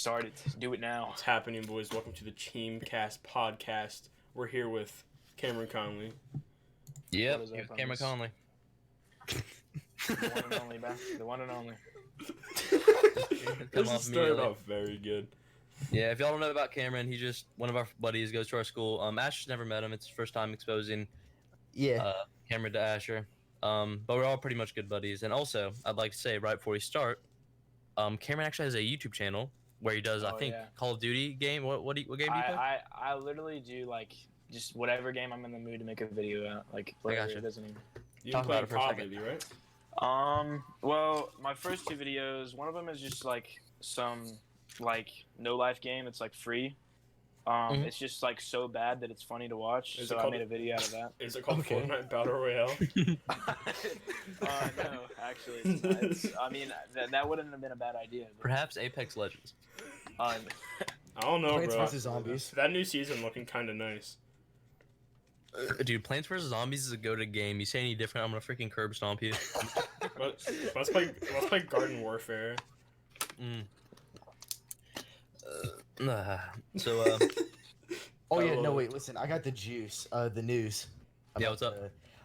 start it. Do it now. What's happening, boys? Welcome to the Cheemcast podcast. We're here with Cameron Conley. Yep, Cameron Conley. The one and only, man. The one and only. This started off very good. Yeah, if y'all don't know about Cameron, he's just one of our buddies, goes to our school. Asher's never met him. It's his first time exposing Cameron to Asher. But we're all pretty much good buddies. And also, I'd like to say right before we start, Cameron actually has a YouTube channel where he does, Call of Duty game. What game do you play? I literally do like just whatever game I'm in the mood to make a video out. Like whatever it doesn't even. You talk about it for a second, right? Well, my first two videos, one of them is just like some like no life game. It's like free. It's just like so bad that it's funny to watch. So I made a video out of that. Is it called Fortnite Battle Royale? No, actually, it's not. I mean, that wouldn't have been a bad idea. But... Perhaps Apex Legends. I don't know, Plants bro. vs. Zombies. That new season looking kind of nice. Dude, Plants vs. Zombies is a go-to game. You say any different, I'm gonna freaking curb stomp you. Let's play Garden Warfare. Wait, listen, I got the juice, the news. Yeah, what's up?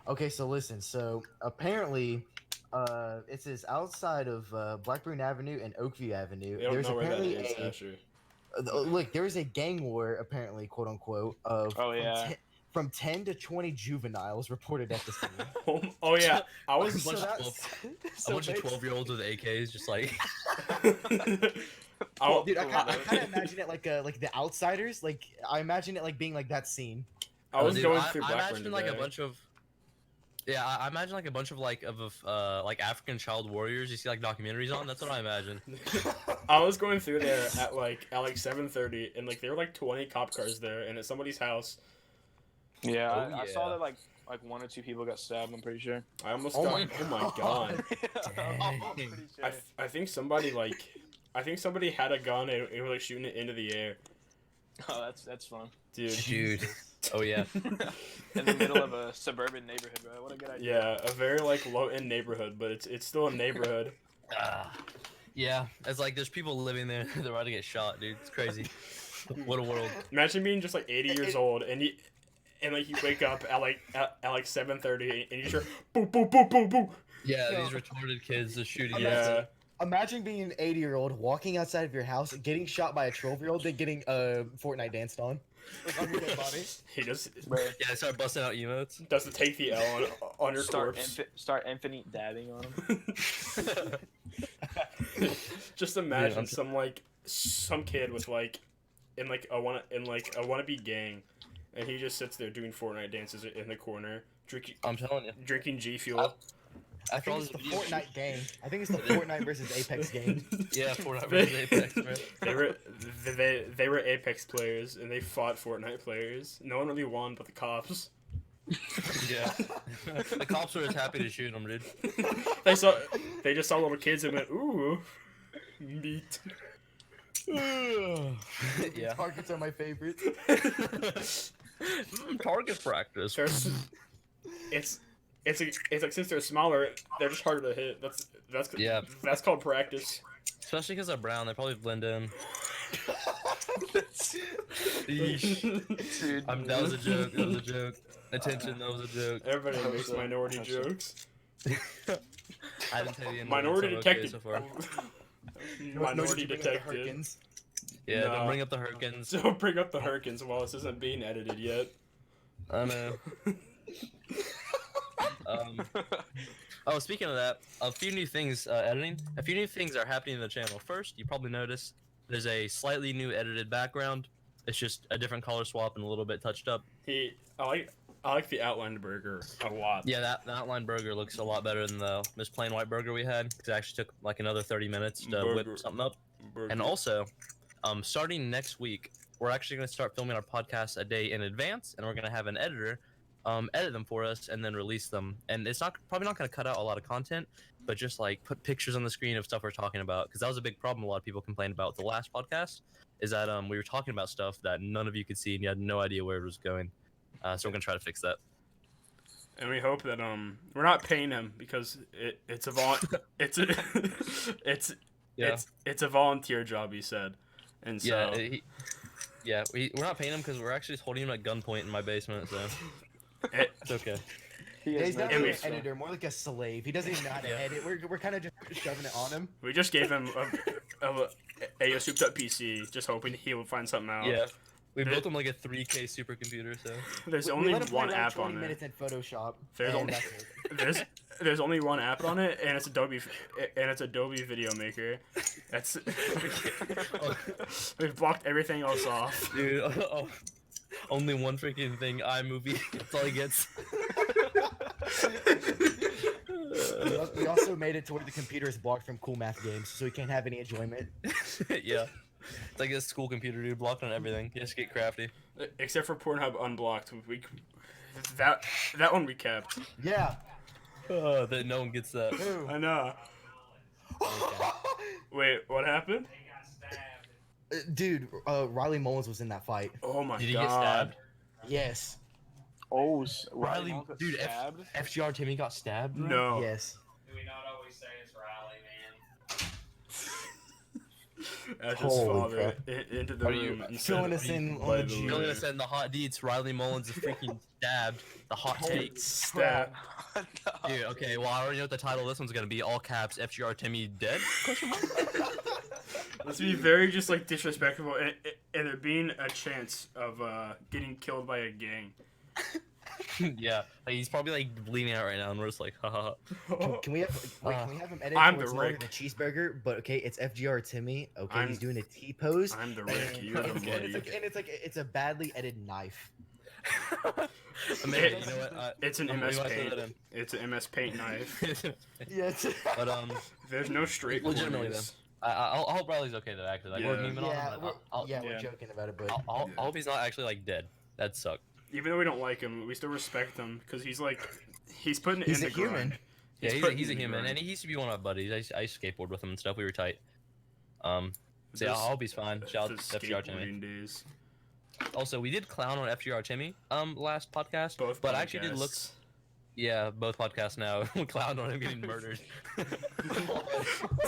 Okay, so listen, so apparently, it says outside of Blackburn Avenue and Oakview Avenue, there's apparently look, there is a gang war, apparently, quote unquote, of from 10 to 20 juveniles reported at the scene. I was a bunch of 12-year-olds with AKs, just like. Dude, I kind of imagine it like The Outsiders. Like I imagine it like being like that scene. I was going through Blackburn I imagine today. like a bunch of. Yeah, I imagine like a bunch of like African child warriors. You see like documentaries on. That's what I imagine. I was going through there at like 7:30, and like there were like 20 cop cars there, and at somebody's house. Yeah, I saw that like one or two people got stabbed. I'm pretty sure. I almost got. Oh my god! I'm pretty sure. I think somebody had a gun and they were like shooting it into the air. Oh, that's fun. Dude. Oh yeah. In the middle of a suburban neighborhood, bro. What a good idea. Yeah, a very like low-end neighborhood, but it's still a neighborhood. Yeah, it's like there's people living there. They're about to get shot, dude. It's crazy. What a world. Imagine being just like 80 years old and you wake up at like 7:30 and you hear boom boom boom boom boom. Yeah, these retarded kids are shooting. Yeah. Imagine being an 80-year-old walking outside of your house, getting shot by a 12-year-old, then getting Fortnite danced on. Like on your dead body. He just start busting out emotes. Doesn't take the L on your corpse. Start infinite dabbing on him. Just imagine some kid with like a wannabe gang, and he just sits there doing Fortnite dances in the corner, drinking. I'm telling you, drinking G Fuel. I think it's the Fortnite gang. I think it's the Fortnite versus Apex gang. Yeah, Fortnite versus Apex, bro. They were Apex players and they fought Fortnite players. No one really won but the cops. Yeah. The cops were just happy to shoot them, dude. They just saw little kids and went, ooh, meat. Yeah. Targets are my favorite. Target practice. It's like since they're smaller, they're just harder to hit. That's called practice. Especially because they're brown, they probably blend in. Dude, that was a joke. That was a joke. Attention, that was a joke. Everybody makes minority jokes. I didn't tell you. Minority detected. So far. Minority detected. Yeah, don't bring up the Hurricanes. Don't bring up the Hurricanes while this isn't being edited yet. I know. Speaking of that, a few new things editing. A few new things are happening in the channel. First, you probably noticed there's a slightly new edited background. It's just a different color swap and a little bit touched up. I like the outlined burger a lot. Yeah, the outlined burger looks a lot better than the this plain white burger we had. It actually took like another 30 minutes to whip something up. And also, starting next week, we're actually going to start filming our podcast a day in advance, and we're going to have an editor edit them for us and then release them. And it's probably not going to cut out a lot of content, but just like put pictures on the screen of stuff we're talking about, because that was a big problem a lot of people complained about the last podcast, is that we were talking about stuff that none of you could see and you had no idea where it was going. So we're going to try to fix that. And we hope that we're not paying him because it's a it's a volunteer job, he said. And so we're not paying him because we're actually holding him at gunpoint in my basement. So it's okay. He's not really an editor, more like a slave. He doesn't even know how to edit. We're kind of just shoving it on him. We just gave him a souped up PC, just hoping he would find something out. Yeah. We built him like a 3K supercomputer, so there's only one app on it. 20 minutes in Photoshop. There's only one app on it, and it's Adobe Video Maker. That's we've blocked everything else off. Dude, only one freaking thing, iMovie. That's all he gets. We also made it to where the computer is blocked from cool math games, so he can't have any enjoyment. Yeah. It's like a school computer, dude, blocked on everything. You just get crafty. Except for Pornhub unblocked. That one we kept. Yeah. That no one gets that. Ooh. I know. Wait, what happened? Dude, Riley Mullins was in that fight. Oh my god. Did he get stabbed? Yes. Oh, Riley, dude, FGR Timmy got stabbed? Bro? No. Yes. Do we not always say it's Riley, man? Ash's father into the room and filling us in on the G. Filling us in the hot deeds. Riley Mullins is freaking stabbed. The hot take. Stab. Dude, okay, well, I already know what the title of this one's gonna be. All caps, FGR Timmy dead? Question mark? Let's be very just like disrespectful and there being a chance of getting killed by a gang. Yeah, like, he's probably like bleeding out right now, and we're just like, haha. Can we have him edit I'm towards the longer Rick. than cheeseburger? But okay, it's FGR Timmy. Okay, he's doing a T pose. I'm the Rick. You're the Morty. It's a badly edited knife. Man, you know what? It's an we MS might throw that Paint. in. It's an MS Paint knife. Yeah. But There's no straight legitimately corners. I hope Riley's okay though. Actually, like Yeah. we're memeing on him. We're joking about it, but I hope he's not actually like dead. That'd suck. Even though we don't like him, we still respect him because he's putting it he's in a the human. grind. Yeah, putting he's a in the human, grind. and he used to be one of my buddies. I skateboard with him and stuff. We were tight. So yeah, I hope he's fine. Shout out to FGR Timmy. Skateboarding days. Also, we did clown on FGR Timmy last podcast, Both but I actually did look. podcasts. Yeah, both podcasts now. We clowned on him getting murdered.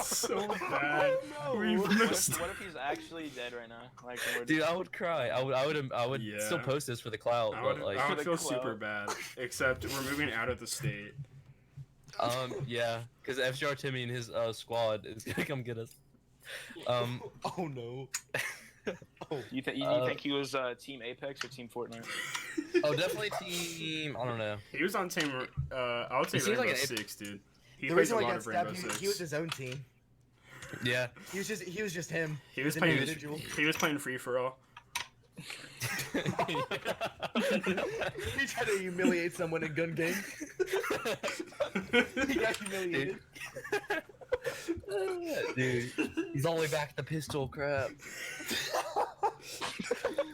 So bad. We What missed. if he's actually dead right now? Like, Dude, I would cry. I would Yeah. still post this for the clout, I but would, like, I would the feel clout. super bad. Except we're moving out of the state. yeah, because FGR Timmy and his squad is gonna come get us. Oh no. you think he was Team Apex or Team Fortnite? Oh, definitely team. I don't know. He was on team. I would say He seems Rainbow like an Six, dude. He The plays reason a why he lot got of Rainbow stabbed, Six. he was his own team. Yeah. He was just him. He was an playing. individual. He was playing free for all. He tried to humiliate someone in gun game. He got humiliated. Dude, he's all the way back to the pistol crap.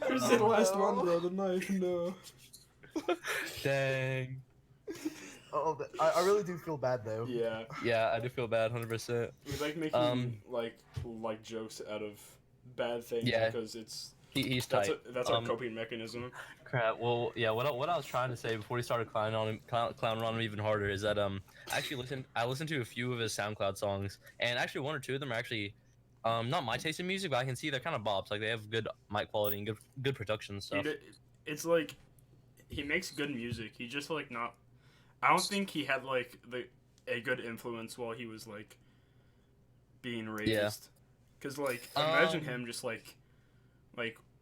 Who's the last one, bro? The knife, no. Dang. Oh, I really do feel bad though. Yeah. Yeah, I do feel bad, 100%. We like making like jokes out of bad things because He's tight. That's our coping mechanism. Crap. Well, yeah. What I was trying to say before we started clowning on him even harder is that I listened to a few of his SoundCloud songs, and actually one or two of them are actually not my taste in music, but I can see they're kind of bops. Like they have good mic quality and good production stuff. It's like he makes good music. He just like not. I don't think he had like a good influence while he was like being raised. Yeah. Cause like imagine him just like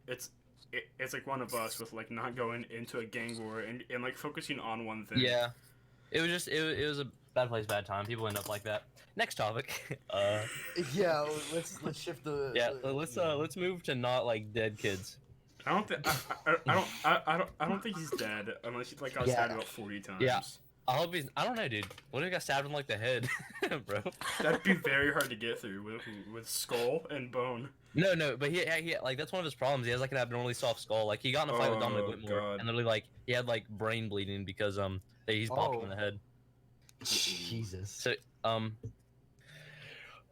it's like one of us with like not going into a gang war and like focusing on one thing. Yeah. It was just it was a bad place, bad time. People end up like that. Next topic. Yeah, let's shift the. Yeah, let's move to not like dead kids. I don't think I don't think he's dead unless he like got stabbed about 40 times. Yeah. I hope he's. I don't know, dude. What if he got stabbed in like the head, bro? That'd be very hard to get through with skull and bone. No, but he like that's one of his problems. He has like an abnormally soft skull. Like he got in a fight with Dominic Whitmore, God. and literally like he had like brain bleeding because he's popped him in the head. Jesus. So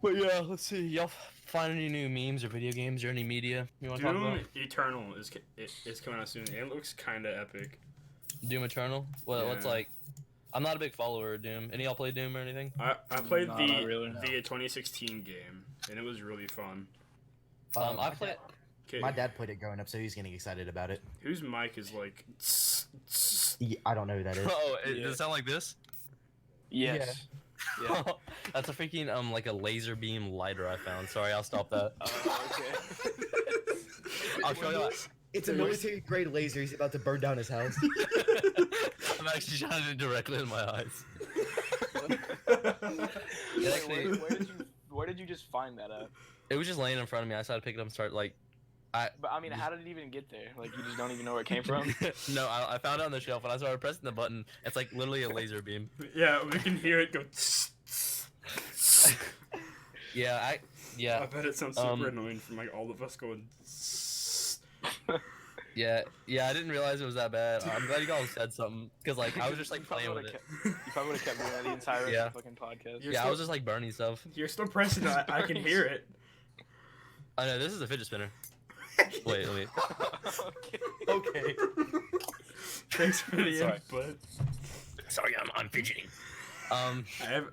but yeah, let's see. Y'all find any new memes or video games or any media you want to talk about? Doom Eternal is coming out soon. And it looks kind of epic. Doom Eternal. Well, Yeah. what's like? I'm not a big follower of Doom. Any of y'all play Doom or anything? I played Nah, the not really. 2016 game and it was really fun. I played. My dad played it growing up, so he's getting excited about it. Whose mic is like? Yeah, I don't know who that is. Oh, does it sound like this? Yes. Yeah. That's a freaking like a laser beam lighter I found. Sorry, I'll stop that. Okay. I'll show you. It's a military grade laser. He's about to burn down his house. I'm actually shining it directly in my eyes. Wait, where did you just find that at? It was just laying in front of me. I decided to pick it up and start like. But I mean, how did it even get there? Like, you just don't even know where it came from? No, I found it on the shelf and I started pressing the button. It's like literally a laser beam. Yeah, we can hear it go. Yeah, I bet it sounds super annoying from like all of us going. Yeah, I didn't realize it was that bad. I'm glad you all said something because like I was just like playing with it. You probably would have kept doing that the entire rest of the fucking podcast. I was just like burning stuff. You're still pressing it. I can hear it. I know this is a fidget spinner. Wait. Okay. Thanks for the input. Sorry, I'm fidgeting. I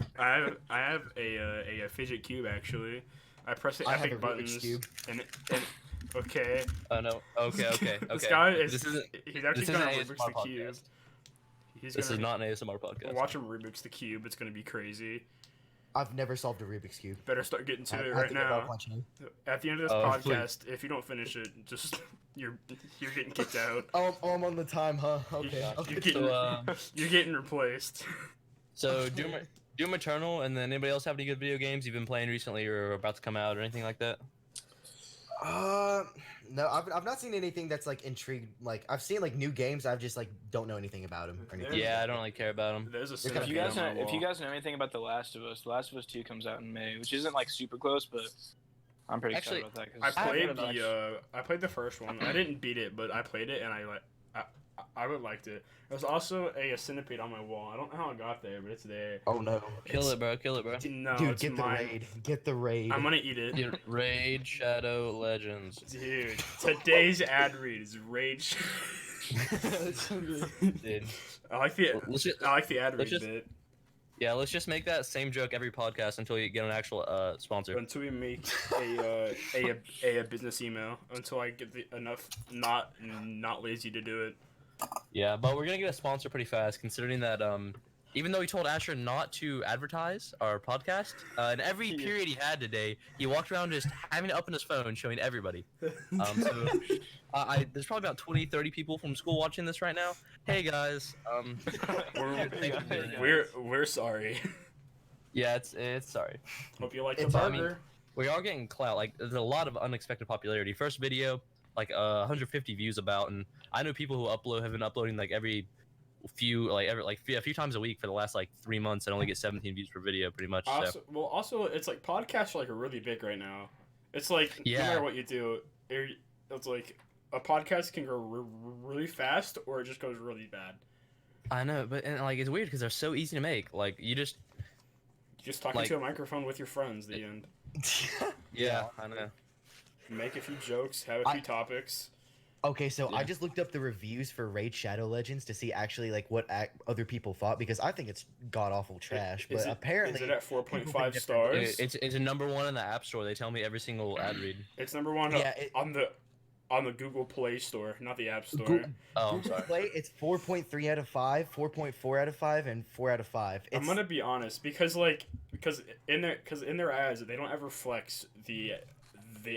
have a fidget cube actually. I press the epic buttons and okay. Oh no. Okay. This guy is. He's He's actually this gonna isn't Rubik's an the ASMR cube. podcast. He's This gonna is not an ASMR podcast. watch him Rubik's the cube. It's gonna be crazy. I've never solved a Rubik's cube. Better start getting to it I right think about now. punching him. At the end of this podcast, if you don't finish it, just you're getting kicked out. Oh, I'm on the time, huh? Okay. You're getting replaced. So Doom Eternal, and then anybody else have any good video games you've been playing recently or about to come out or anything like that? No, I've not seen anything that's like intrigued. Like I've seen like new games, I've just like don't know anything about them or anything. Yeah, I don't really care about them. There's a If you guys know anything about The Last of Us, The Last of Us 2 comes out in May, which isn't like super close, but I'm pretty excited about that. I played the first one. I didn't beat it, but I played it and I really liked it. There's also a centipede on my wall. I don't know how it got there, but it's there. Oh no! Kill it, bro. No, Dude, it's get mine. the raid. Get the raid. I'm gonna eat it. Dude, Raid Shadow Legends. Dude, today's ad read is Rage. Dude. I like the ad read bit. Yeah, let's just make that same joke every podcast until you get an actual sponsor. Until we make a business email. Until I get enough not lazy to do it. Yeah, but we're gonna get a sponsor pretty fast, considering that even though he told Asher not to advertise our podcast, in every period he had today, he walked around just having it up on his phone, showing everybody. So there's probably about 20, 30 people from school watching this right now. Hey guys, we're sorry. Yeah, it's sorry. Hope you like the burger. We are getting clout. Like, there's a lot of unexpected popularity. First video, like 150 views about, and I know people who have been uploading like a few times a week for the last like 3 months and only get 17 views per video pretty much. Also, it's like podcasts are like really big right now. It's like no matter what you do, it's like a podcast can go really fast or it just goes really bad. I know, but like it's weird because they're so easy to make. Like you just talking to a microphone with your friends. The end. Yeah, I know. Make a few jokes, have a few topics. Okay, so I just looked up the reviews for Raid Shadow Legends to see actually like what other people thought because I think it's god awful trash. But apparently, is it at 4.5 stars? It's a #1 in the App Store. They tell me every single ad read. It's #1 on the Google Play Store, not the App Store. I'm sorry. Play, it's 4.3 out of 5, 4.4 out of 5, and 4 out of 5. I'm gonna be honest because in their ads they don't ever flex the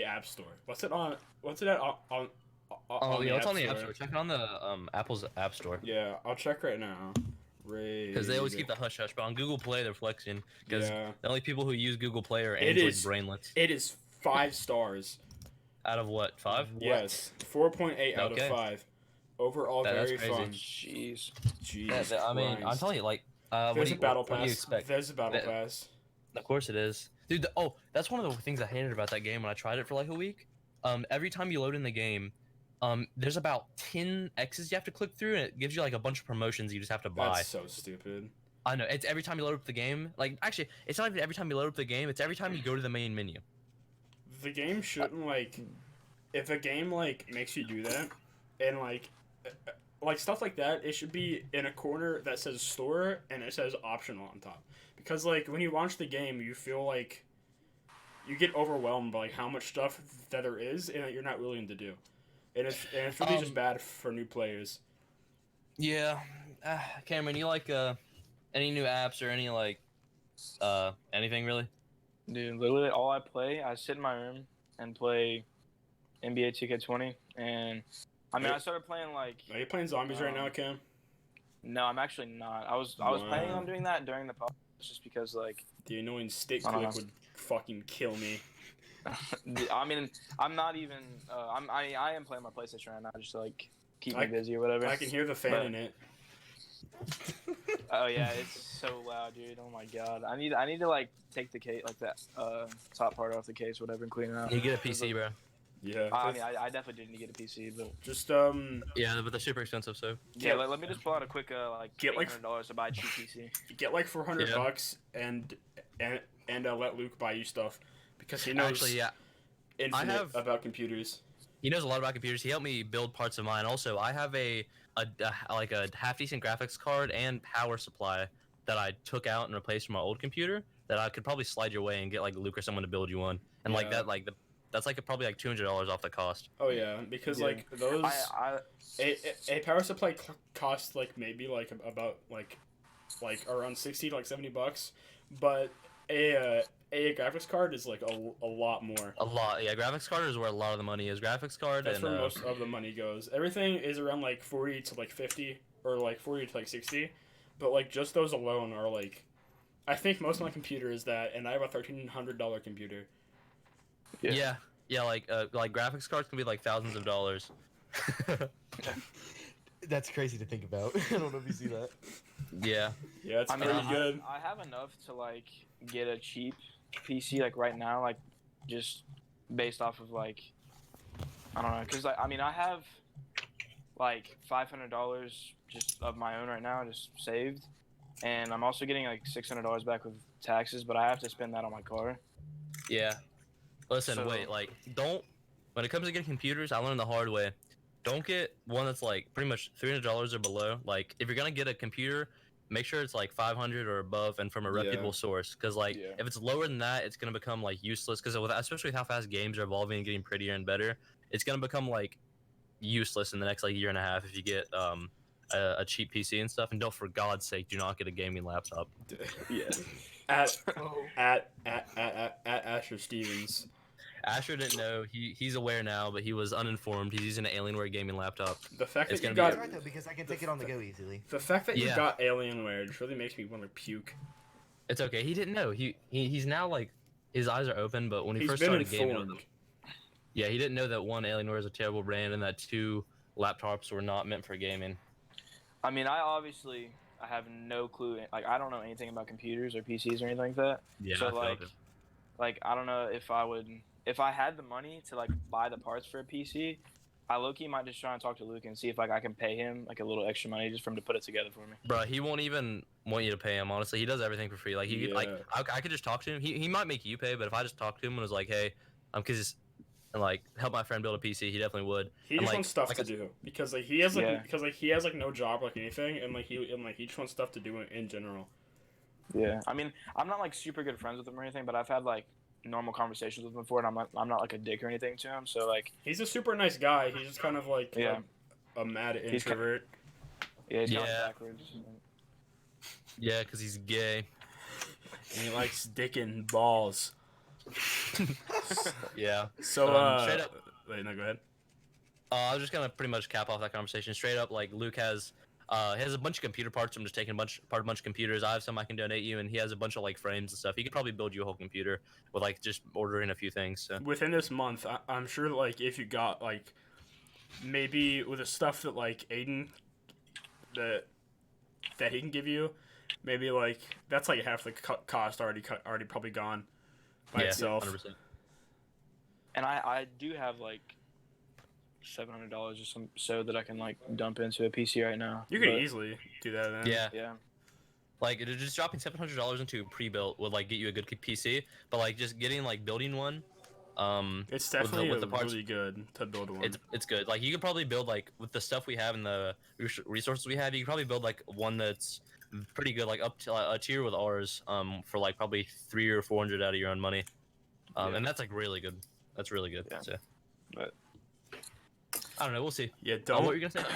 App Store. What's it at on? It's on the App Store. Check it on the Apple's App Store. Yeah, I'll check right now. Because they always keep the hush hush, but on Google Play they're flexing. Because the only people who use Google Play are Android brainlets. It is 5 stars. Out of what? 5? Yes, 4.8 out of 5. Overall, very fun. Jeez. I mean, I'm telling you, like, there's a battle pass. What do you expect? There's a battle pass. Of course it is, dude. That's one of the things I hated about that game when I tried it for like a week. Every time you load in the game, there's about 10 X's you have to click through, and it gives you like a bunch of promotions you just have to buy. That's so stupid. I know. It's every time you load up the game. Like, actually, it's not even every time you load up the game. It's every time you go to the main menu. The game shouldn't if a game makes you do that, and like stuff like that, it should be in a corner that says store and it says optional on top. Because when you launch the game, you feel like you get overwhelmed by like how much stuff that there is and that you're not willing to do, and it's really just bad for new players. Yeah, Cameron, you like any new apps or any like anything really? Dude, literally all I play, I sit in my room and play NBA 2K20, and I mean, I started playing like. Are you playing zombies right now, Cam? No, I'm actually not. I was planning on doing that during the podcast just because like the annoying stick click would fucking kill me. I mean, I'm not even. I am playing my PlayStation right now just to like keep me busy or whatever. I can hear the fan in it. Oh yeah, it's so loud, dude. Oh my god, I need to like take the case, like that top part off the case, whatever, and clean it out. You get a PC, bro. Yeah. I mean, I definitely didn't get a PC, but just Yeah, but they're super expensive, so. Yeah, let me just pull out a quick like get like $800 to buy a cheap PC. Get like $400 and let Luke buy you stuff because he knows infinite about computers. He knows a lot about computers. He helped me build parts of mine. Also, I have a half decent graphics card and power supply that I took out and replaced from my old computer that I could probably slide your way and get like Luke or someone to build you one. And like that, like that's like probably like $200 off the cost. Oh yeah, because like those a power supply costs like maybe like about like around $60 to like $70, but a graphics card is like a lot more. A lot, yeah. Graphics card is where a lot of the money is. Graphics card. That's where most of the money goes. Everything is around like 40 to like 50 or like 40 to like 60, but like just those alone are like, I think most of my computer is that, and I have a $1,300 computer. Yeah, like graphics cards can be like thousands of dollars. That's crazy to think about. I don't know if you see that. Yeah, it's pretty good. I have enough to like get a cheap PC like right now, like just based off of like I don't know, cause like I mean I have like $500 just of my own right now, just saved, and I'm also getting like $600 back with taxes, but I have to spend that on my car. Yeah. Listen, wait, like, don't, when it comes to getting computers, I learned the hard way. Don't get one that's, like, pretty much $300 or below. Like, if you're gonna get a computer, make sure it's, like, 500 or above and from a reputable source. Because, like, if it's lower than that, it's gonna become, like, useless. Because especially with how fast games are evolving and getting prettier and better, it's gonna become, like, useless in the next, like, year and a half if you get, a cheap PC and stuff. And don't, for God's sake, do not get a gaming laptop. Yeah. At Asher Stevens. Asher didn't know. He's aware now, but he was uninformed. He's using an Alienware gaming laptop. The fact that you got right though, because I can take it on the go easily. The fact that you got Alienware just really makes me want to puke. It's okay. He didn't know. He's now like his eyes are open, but when he first started gaming with them, he didn't know that one, Alienware is a terrible brand, and that two, laptops were not meant for gaming. I mean, I have no clue. Like, I don't know anything about computers or PCs or anything like that. Yeah. So like I don't know if I would. If I had the money to like buy the parts for a PC, I low-key might just try and talk to Luke and see if like I can pay him like a little extra money just for him to put it together for me. Bro, he won't even want you to pay him. Honestly, he does everything for free. Like I could just talk to him. He might make you pay, but if I just talk to him and was like, hey, cause like help my friend build a PC, he definitely would. He just wants stuff to do because like he has like no job like anything, and he just wants stuff to do in general. Yeah, I mean, I'm not like super good friends with him or anything, but I've had like normal conversations with him before, and I'm not like a dick or anything to him. So like, he's a super nice guy. He's just kind of like a mad introvert. He's kind of backwards. Yeah, cause he's gay. And he likes dick and balls. Yeah. So straight up. Wait, no, go ahead. I was just gonna pretty much cap off that conversation. Straight up, like Luke has a bunch of computer parts. I'm just taking a bunch of computers. I have some I can donate you, and he has a bunch of like frames and stuff. He could probably build you a whole computer with like just ordering a few things. So. Within this month, I'm sure like if you got like maybe with the stuff that like Ayden that he can give you, maybe like that's like half the cost already probably gone by itself. 100%. And I do have like $700 or so that I can like dump into a PC right now. You can easily do that then. Yeah. Like just dropping $700 into pre-built would like get you a good PC, but like just getting like building one, it's definitely with the parts, really good to build one. It's good. Like you could probably build like with the stuff we have and the resources we have, you could probably build like one that's pretty good, like up to a tier with ours, for like probably $300 or $400 out of your own money. And that's like really good. That's really good. Yeah. So. But I don't know. We'll see. Yeah, don't. What were you gonna say?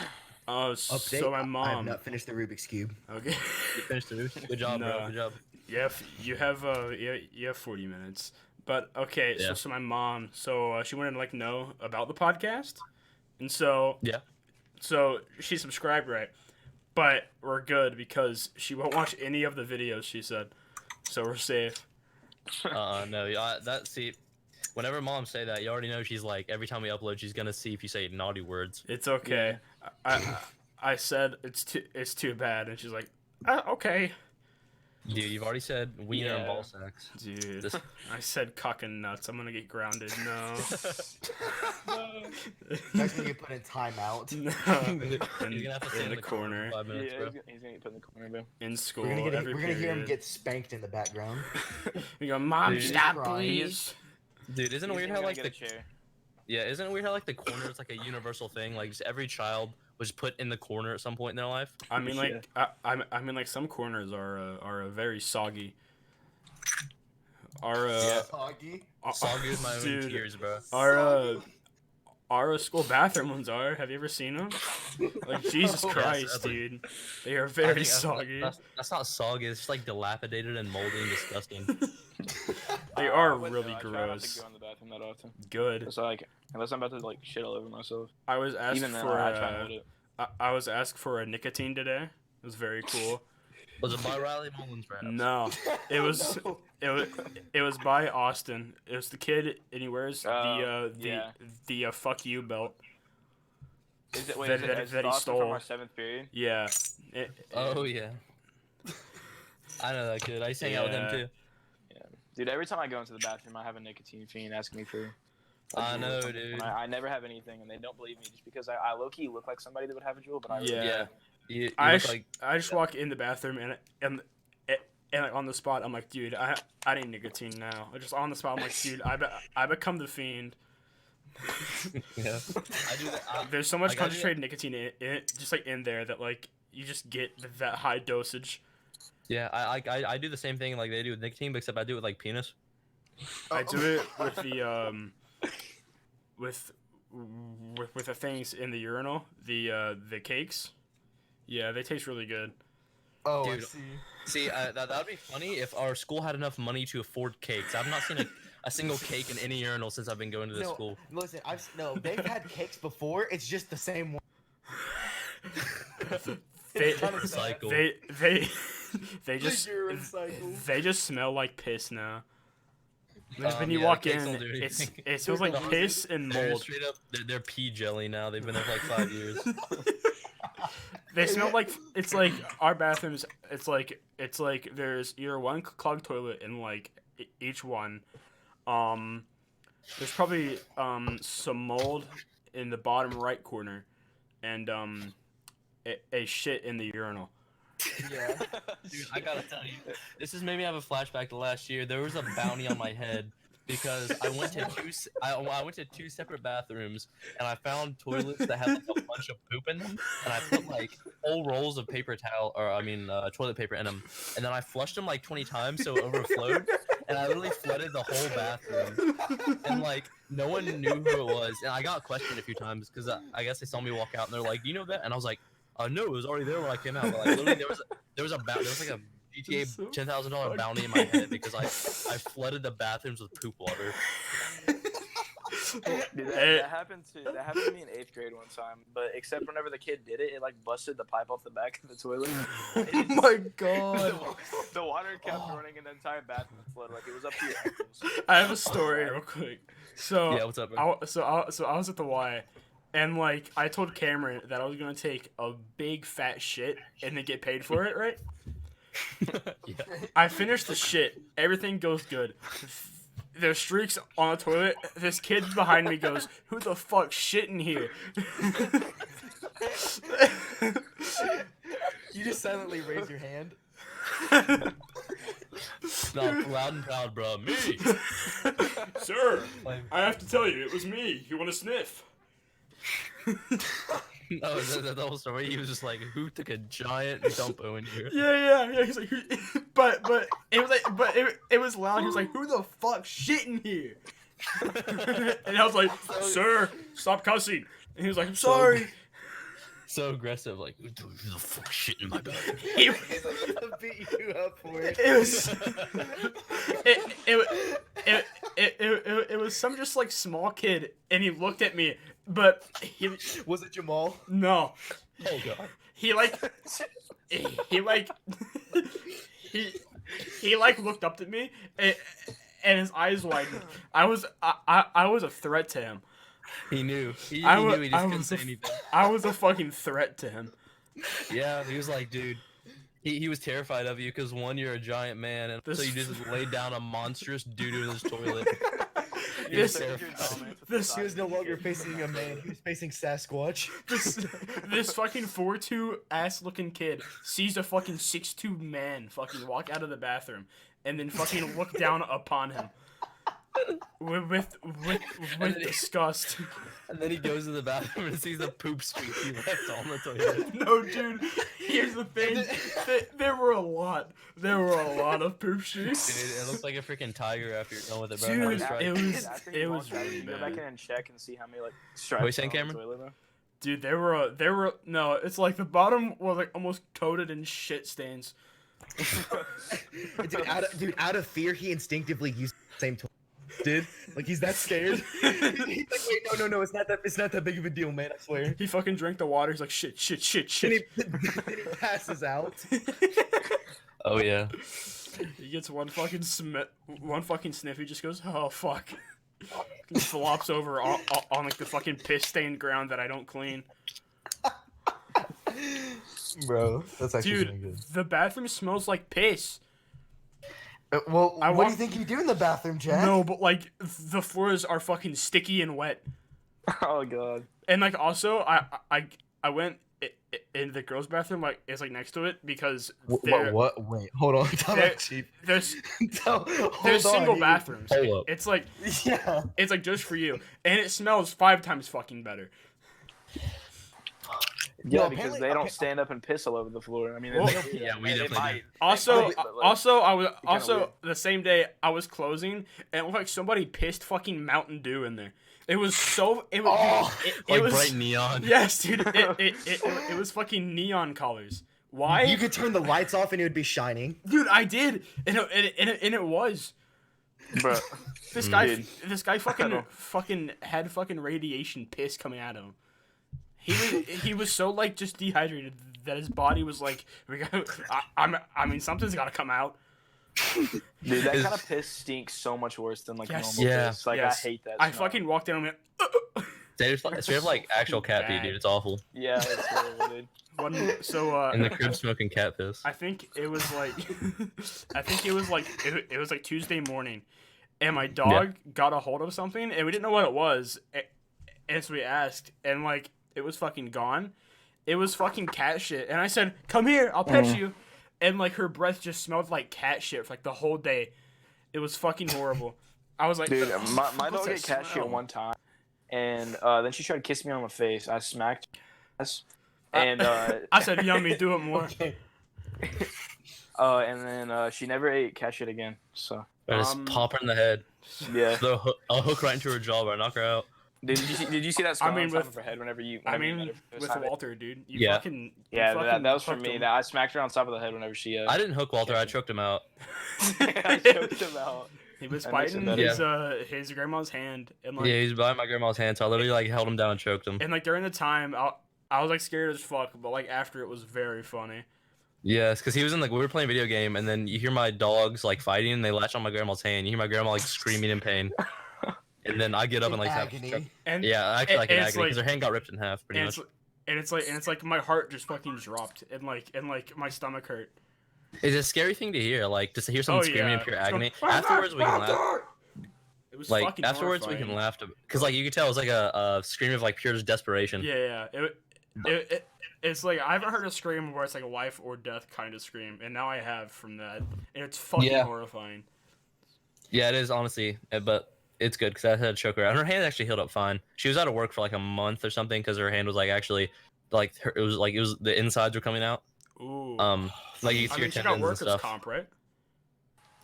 Update, So my mom. I have not finished the Rubik's Cube. Okay. You finished it. Good job, bro. Good job. Yeah, you have 40 minutes. But okay, Yeah. so my mom, she wanted to like know about the podcast, and so Yeah. So she subscribed, right? But we're good because she won't watch any of the videos. She said, so we're safe. No. See, whenever moms say that, you already know she's like every time we upload, she's gonna see if you say naughty words. It's okay. I said it's too bad, and she's like, okay. Dude, you've already said wiener and ball sacks. Dude, I said cock and nuts. I'm gonna get grounded. No. That's gonna get put in timeout. No. You're gonna have to sit in the corner. For 5 minutes, bro. he's gonna get put in the corner, bro. In school. We're gonna every hear him period. get spanked in the background. We go, Mom, Dude, stop, crying. please. Dude, isn't it weird how like the chair? Yeah, isn't it weird how like the corner is like a universal thing? Like just every child was put in the corner at some point in their life. I mean, like, I mean, like, some corners are very soggy. Soggy. Soggy with my own Dude, tears, bro. Our school bathroom ones are. Have you ever seen them? Like, Jesus Christ, dude. They are very soggy. That's not soggy. It's just like dilapidated and moldy and disgusting. They are But really no, I try not to gross. go in the bathroom that often. Good. So like, unless I'm about to like shit all over myself. I was asked Even then, for I try and hold it. I was asked for a nicotine today. It was very cool. Was it by Riley Mullins, perhaps? No, it was No. it was by Austin. It was the kid, and he wears yeah. the fuck you belt. Is it, wait, That- is that- it that he Austin stole. from our 7th period? Yeah. Oh yeah. I know that kid. I used to hang out with him Yeah. too. Dude, every time I go into the bathroom, I have a nicotine fiend asking me for. I know, Juul. dude. And I never have anything, and they don't believe me just because I low key look like somebody that would have a Juul, but I really Yeah. You I look just, like I just walk in the bathroom and like on the spot I'm like, dude, I need nicotine now. Just on the spot I'm like, dude, I become the fiend. yeah. I do that. There's so much like, I do concentrated nicotine in it, just like in there that like you just get that high dosage. Yeah, I do the same thing like they do with nicotine, but except I do it with like penis. I do it with the with the things in the urinal, the cakes. Yeah, they taste really good. Oh, Dude. I see. See, that would be funny if our school had enough money to afford cakes. I've not seen a single cake in any urinal since I've been going to this school. Listen, they've had cakes before. It's just the same one. They kind of sad. Recycle. they just urine cycle. they just smell like piss now. When Yeah, you the walk cakes in, don't do anything. it smells like They're piss and They're mold. straight up. They're pea jelly now. They've been there for like 5 years. They smell like it's like our bathrooms. It's like there's either one clogged toilet in like each one. There's probably some mold in the bottom right corner, and a shit in the urinal. Yeah. Dude, I gotta tell you, this has made me have a flashback to last year. There was a bounty on my head because I went to two separate bathrooms and I found toilets that had like a bunch of poop in them, and I put like whole rolls of paper towel toilet paper in them, and then I flushed them like 20 times so it overflowed, and I literally flooded the whole bathroom, and like no one knew who it was, and I got questioned a few times because I guess they saw me walk out and they're like, "Do you know that?" And I was like, no, it was already there when I came out. But like literally, there was like a GTA $10,000 bounty in my head because I flooded the bathrooms with poop water. Dude, that happened to me in 8th grade one time, but except whenever the kid did it, it like busted the pipe off the back of the toilet. Oh my god! The water kept running and the entire bathroom flooded, like it was up to your ankles. I have a story real quick. So Yeah, what's up, bro? I was at the Y, and like I told Cameron that I was gonna take a big fat shit and then get paid for it, right? Yeah. I finished the shit. Everything goes good. There's streaks on the toilet. This kid behind me goes, "Who the fuck shit in here?" You just silently raise your hand. No, loud and proud, bro. Me. Sir, I have to tell you, it was me. You want to sniff? No, the whole story. He was just like, "Who took a giant dumpo in here?" Yeah. He's like, but it was loud. He was like, "Who the fuck shit in here?" And I was like, "Sir, stop cussing." And he was like, "I'm sorry." So aggressive, like, "Who the fuck shit in my bed?" He's like gonna beat you up for it. It was it was some just like small kid, and he looked at me, but he Was it Jamal? no. Oh god. He like he like looked up at me and his eyes widened. I was a threat to him. He knew. He knew. He just couldn't say anything. I was a fucking threat to him. Yeah, he was like, dude. He was terrified of you because one, you're a giant man, and so you just laid down a monstrous doo-doo in his toilet. He was terrified. He was no longer facing a man. He was facing Sasquatch. This fucking 4'2" ass looking kid sees a fucking 6'2" man fucking walk out of the bathroom and then fucking look down upon him with disgust. And then he goes to the bathroom and sees the poop streak he left on the toilet. No, dude. Here's the thing. There were a lot. There were a lot of poop streaks. Dude, it looks like a freaking tiger after you're done with it, bro. Dude, After it you was wash out, really you go back in bad. and check and see how many like What stripes. you saying, are on the Cameron? toilet, bro. Dude, there were no. It's like the bottom was like almost coated in shit stains. Dude, out of fear, he instinctively used the same toilet. Dude, like he's that scared. He's like, wait, no, it's not that big of a deal, man. I swear. He fucking drank the water. He's like shit. Then he passes out. Oh yeah. He gets one fucking sniff. He just goes, oh fuck. He flops over on like the fucking piss stained ground that I don't clean. Bro, that's actually really Dude, good. the bathroom smells like piss. Well, what do you think you do in the bathroom, Jack? No, but like the floors are fucking sticky and wet. Oh god. And like also, I went in the girls' bathroom, like it's like next to it because What? Wait, hold on. there's Hold single on, bathrooms. Hold up. It's like Yeah. it's like just for you, and it smells 5 times fucking better. Yeah, Well, because apparently- they don't stand up and piss all over the floor. I mean, Well, yeah, we they definitely might. do. Also, But, like, I was kinda also weird. the same day I was closing, and it looked like somebody pissed fucking Mountain Dew in there. It was so it was it Like was bright neon. yes, dude. It was fucking neon colors. Why? You could turn the lights off and it would be shining. Dude, I did, and it was. Bro. This guy fucking had fucking radiation piss coming out of him. He was so like just dehydrated that his body was like, I mean something's gotta come out. Dude, that kind of piss stinks so much worse than like Yes. normal Yeah. piss. Like Yes. I hate that. I smell. fucking walked in and went. Straight up like actual cat pee, Bad. dude. It's awful. Yeah, that's horrible, dude. In the crib smoking cat piss. I think it was like it was like Tuesday morning, and my dog got a hold of something, and we didn't know what it was, and so we asked, and like it was fucking gone. It was fucking cat shit, and I said, "Come here, I'll pet you," and like her breath just smelled like cat shit for like the whole day. It was fucking horrible. I was like, Dude, my what's dog that ate cat shit smell? one time, and then she tried to kiss me on the face. I smacked her ass, and I said, "Yummy, do it more." and then she never ate cat shit again. So I just pop her in the head. yeah. I'll hook right into her jaw, bro. Knock her out. Did you see that scar I mean, on top with- of her head whenever you? I whenever you mean, met her for the with first time? Walter, dude, you Yeah. fucking Yeah, you that fucking was for hooked me. him. I smacked her on top of the head whenever she. I didn't hook Walter. I choked him out. I choked him out. He was That makes it biting better. his grandma's hand, and like Yeah, he's by my grandma's hand, so I literally like held him down and choked him. and like during the time, I was like scared as fuck, but like after it was very funny. Yes, because he was in like we were playing a video game, and then you hear my dogs like fighting, and they latch on my grandma's hand. You hear my grandma like screaming in pain, and then I get up and like have, agony. And yeah, actually like in and agony it's because her hand got ripped in half pretty and much. it's like my heart just fucking dropped, and like my stomach hurt. It's a scary thing to hear, like just to hear someone screaming in pure It's agony. going, Afterwards, we can laugh. It was Like fucking afterwards, we horrifying. can laugh because like you could tell it was like a scream of like pure desperation. Yeah. It's like I haven't heard a scream where it's like a life or death kind of scream, and now I have from that, and it's fucking Yeah. horrifying. Yeah, it is honestly, but it's good because I had to choke her out. Her hand actually healed up fine. She was out of work for like a month or something because her hand was like actually it was the insides were coming out. Ooh. Like you can see your she got tendons and workers stuff. comp, right?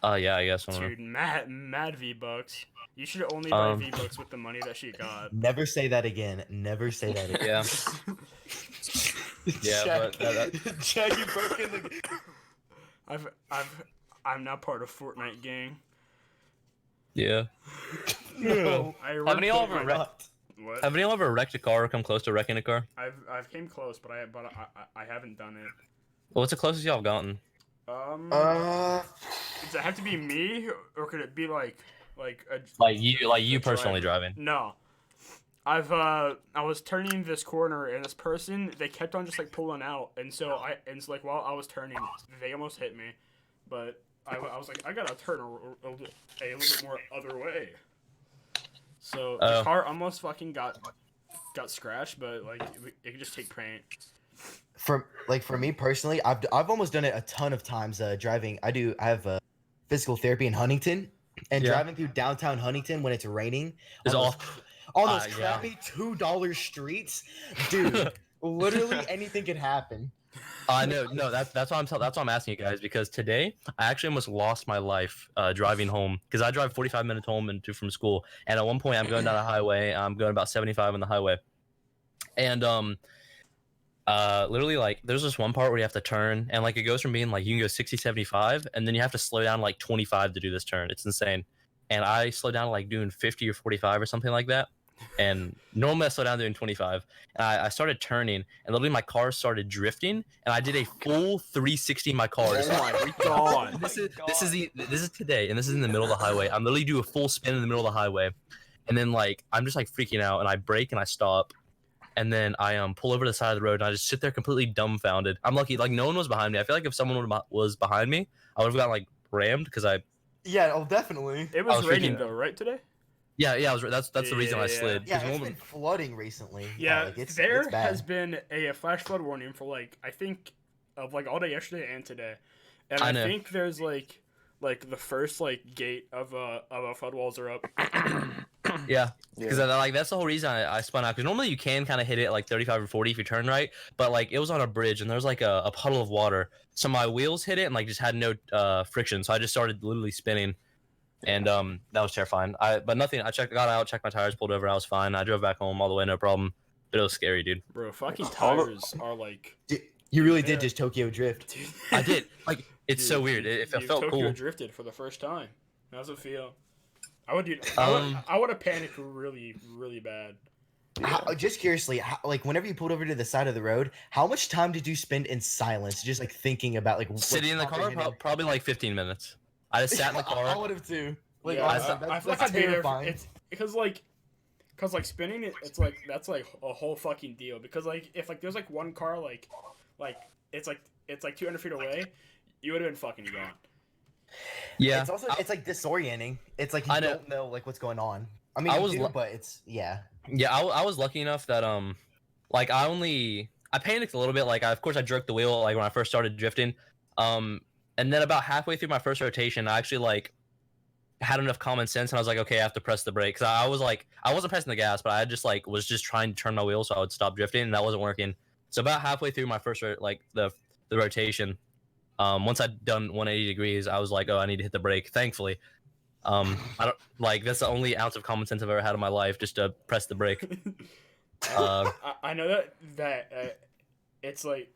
Yeah, I guess. Dude, mad V-Bucks. You should only buy V-Bucks with the money that she got. Never say that again. Never say that again. Yeah. Jack, but Jack, you broke in the. I'm now part of Fortnite gang. yeah. No. Have any of y'all ever wrecked a car or come close to wrecking a car? I've came close, but I haven't done it. Well, what's the closest y'all have gotten? Does it have to be me, or could it be like you personally driving? No. I was turning this corner, and this person, they kept on just like pulling out, and so like while I was turning, they almost hit me, but I was like, I gotta turn a little bit more other way. So the car almost fucking got scratched, but like it could just take paint. For me personally, I've almost done it a ton of times. Driving, I have physical therapy in Huntington, and driving through downtown Huntington when it's raining is on those crappy $2 streets, dude. Literally anything can happen. No, that's why I'm asking you guys, because today I actually almost lost my life driving home, because I drive 45 minutes home and from school, and at one point I'm going down the highway. I'm going about 75 on the highway, and literally like there's this one part where you have to turn, and like it goes from being like you can go 60, 75, and then you have to slow down like 25 to do this turn. It's insane. And I slowed down like doing 50 or 45 or something like that. And normally I slow down doing 25. And I started turning, and literally my car started drifting, and I did a full 360 in my car. Oh my god! This is today, and this is in the middle of the highway. I'm literally do a full spin in the middle of the highway, and then like I'm just like freaking out, and I brake and I stop, and then I pull over to the side of the road, and I just sit there completely dumbfounded. I'm lucky, like no one was behind me. I feel like if someone was behind me, I would have gotten like rammed, because I. Yeah, oh definitely. It was raining though, right, today? Yeah, that's the reason I slid. Yeah, it's been flooding recently. Yeah, like, it's there bad. has been a flash flood warning for like I think of like all day yesterday and today, and I think there's like the first like gate of flood walls are up. Yeah, because like that's the whole reason I spun out. Because normally you can kind of hit it at like 35 or 40 if you turn right, but like it was on a bridge and there was like a puddle of water, so my wheels hit it and like just had no friction, so I just started literally spinning. And that was terrifying. But nothing. Got out, checked my tires, pulled over. I was fine. I drove back home all the way, no problem. But it was scary, dude. Bro, fucking tires are like. You really did just Tokyo drift. Dude. I did. Like it's so weird. It felt Tokyo cool. Tokyo drifted for the first time. How's it feel? I would have panicked really, really bad. Just curiously, like whenever you pulled over to the side of the road, how much time did you spend in silence, just like thinking about like sitting in the car? Probably like 15 minutes. I just sat in the car. I would have too. Like, yeah, I feel like I'd be there. It's because like spinning it. It's like that's like a whole fucking deal. Because like if like there's like one car like it's like 200 feet away, you would have been fucking gone. Yeah, it's also it's like disorienting. It's like you don't know like what's going on. I mean, but it's yeah. Yeah, I was lucky enough that like I panicked a little bit. Like of course I jerked the wheel like when I first started drifting. And then about halfway through my first rotation, I actually like had enough common sense, and I was like, okay, I have to press the brake. Cause I was like, I wasn't pressing the gas, but I just like was just trying to turn my wheel so I would stop drifting, and that wasn't working. So about halfway through my first like the rotation, once I'd done 180 degrees, I was like, oh, I need to hit the brake. Thankfully, I don't like that's the only ounce of common sense I've ever had in my life, just to press the brake. I know that it's like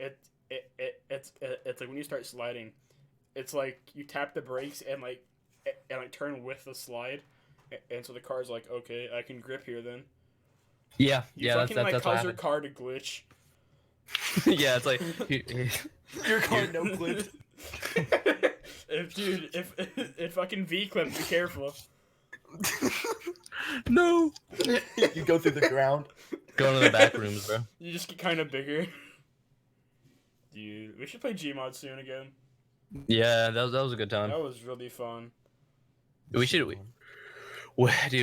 it's like when you start sliding. It's like you tap the brakes and like turn with the slide, and so the car's like, okay, I can grip here then. Yeah, fucking, that's cause your car to glitch. Yeah, it's like your car no clipped. If it fucking V clips, be careful. No. You go through the ground. Going to the back rooms, bro. You just get kind of bigger. Dude, we should play Gmod soon again. Yeah, that was a good time. That was really fun. Dude,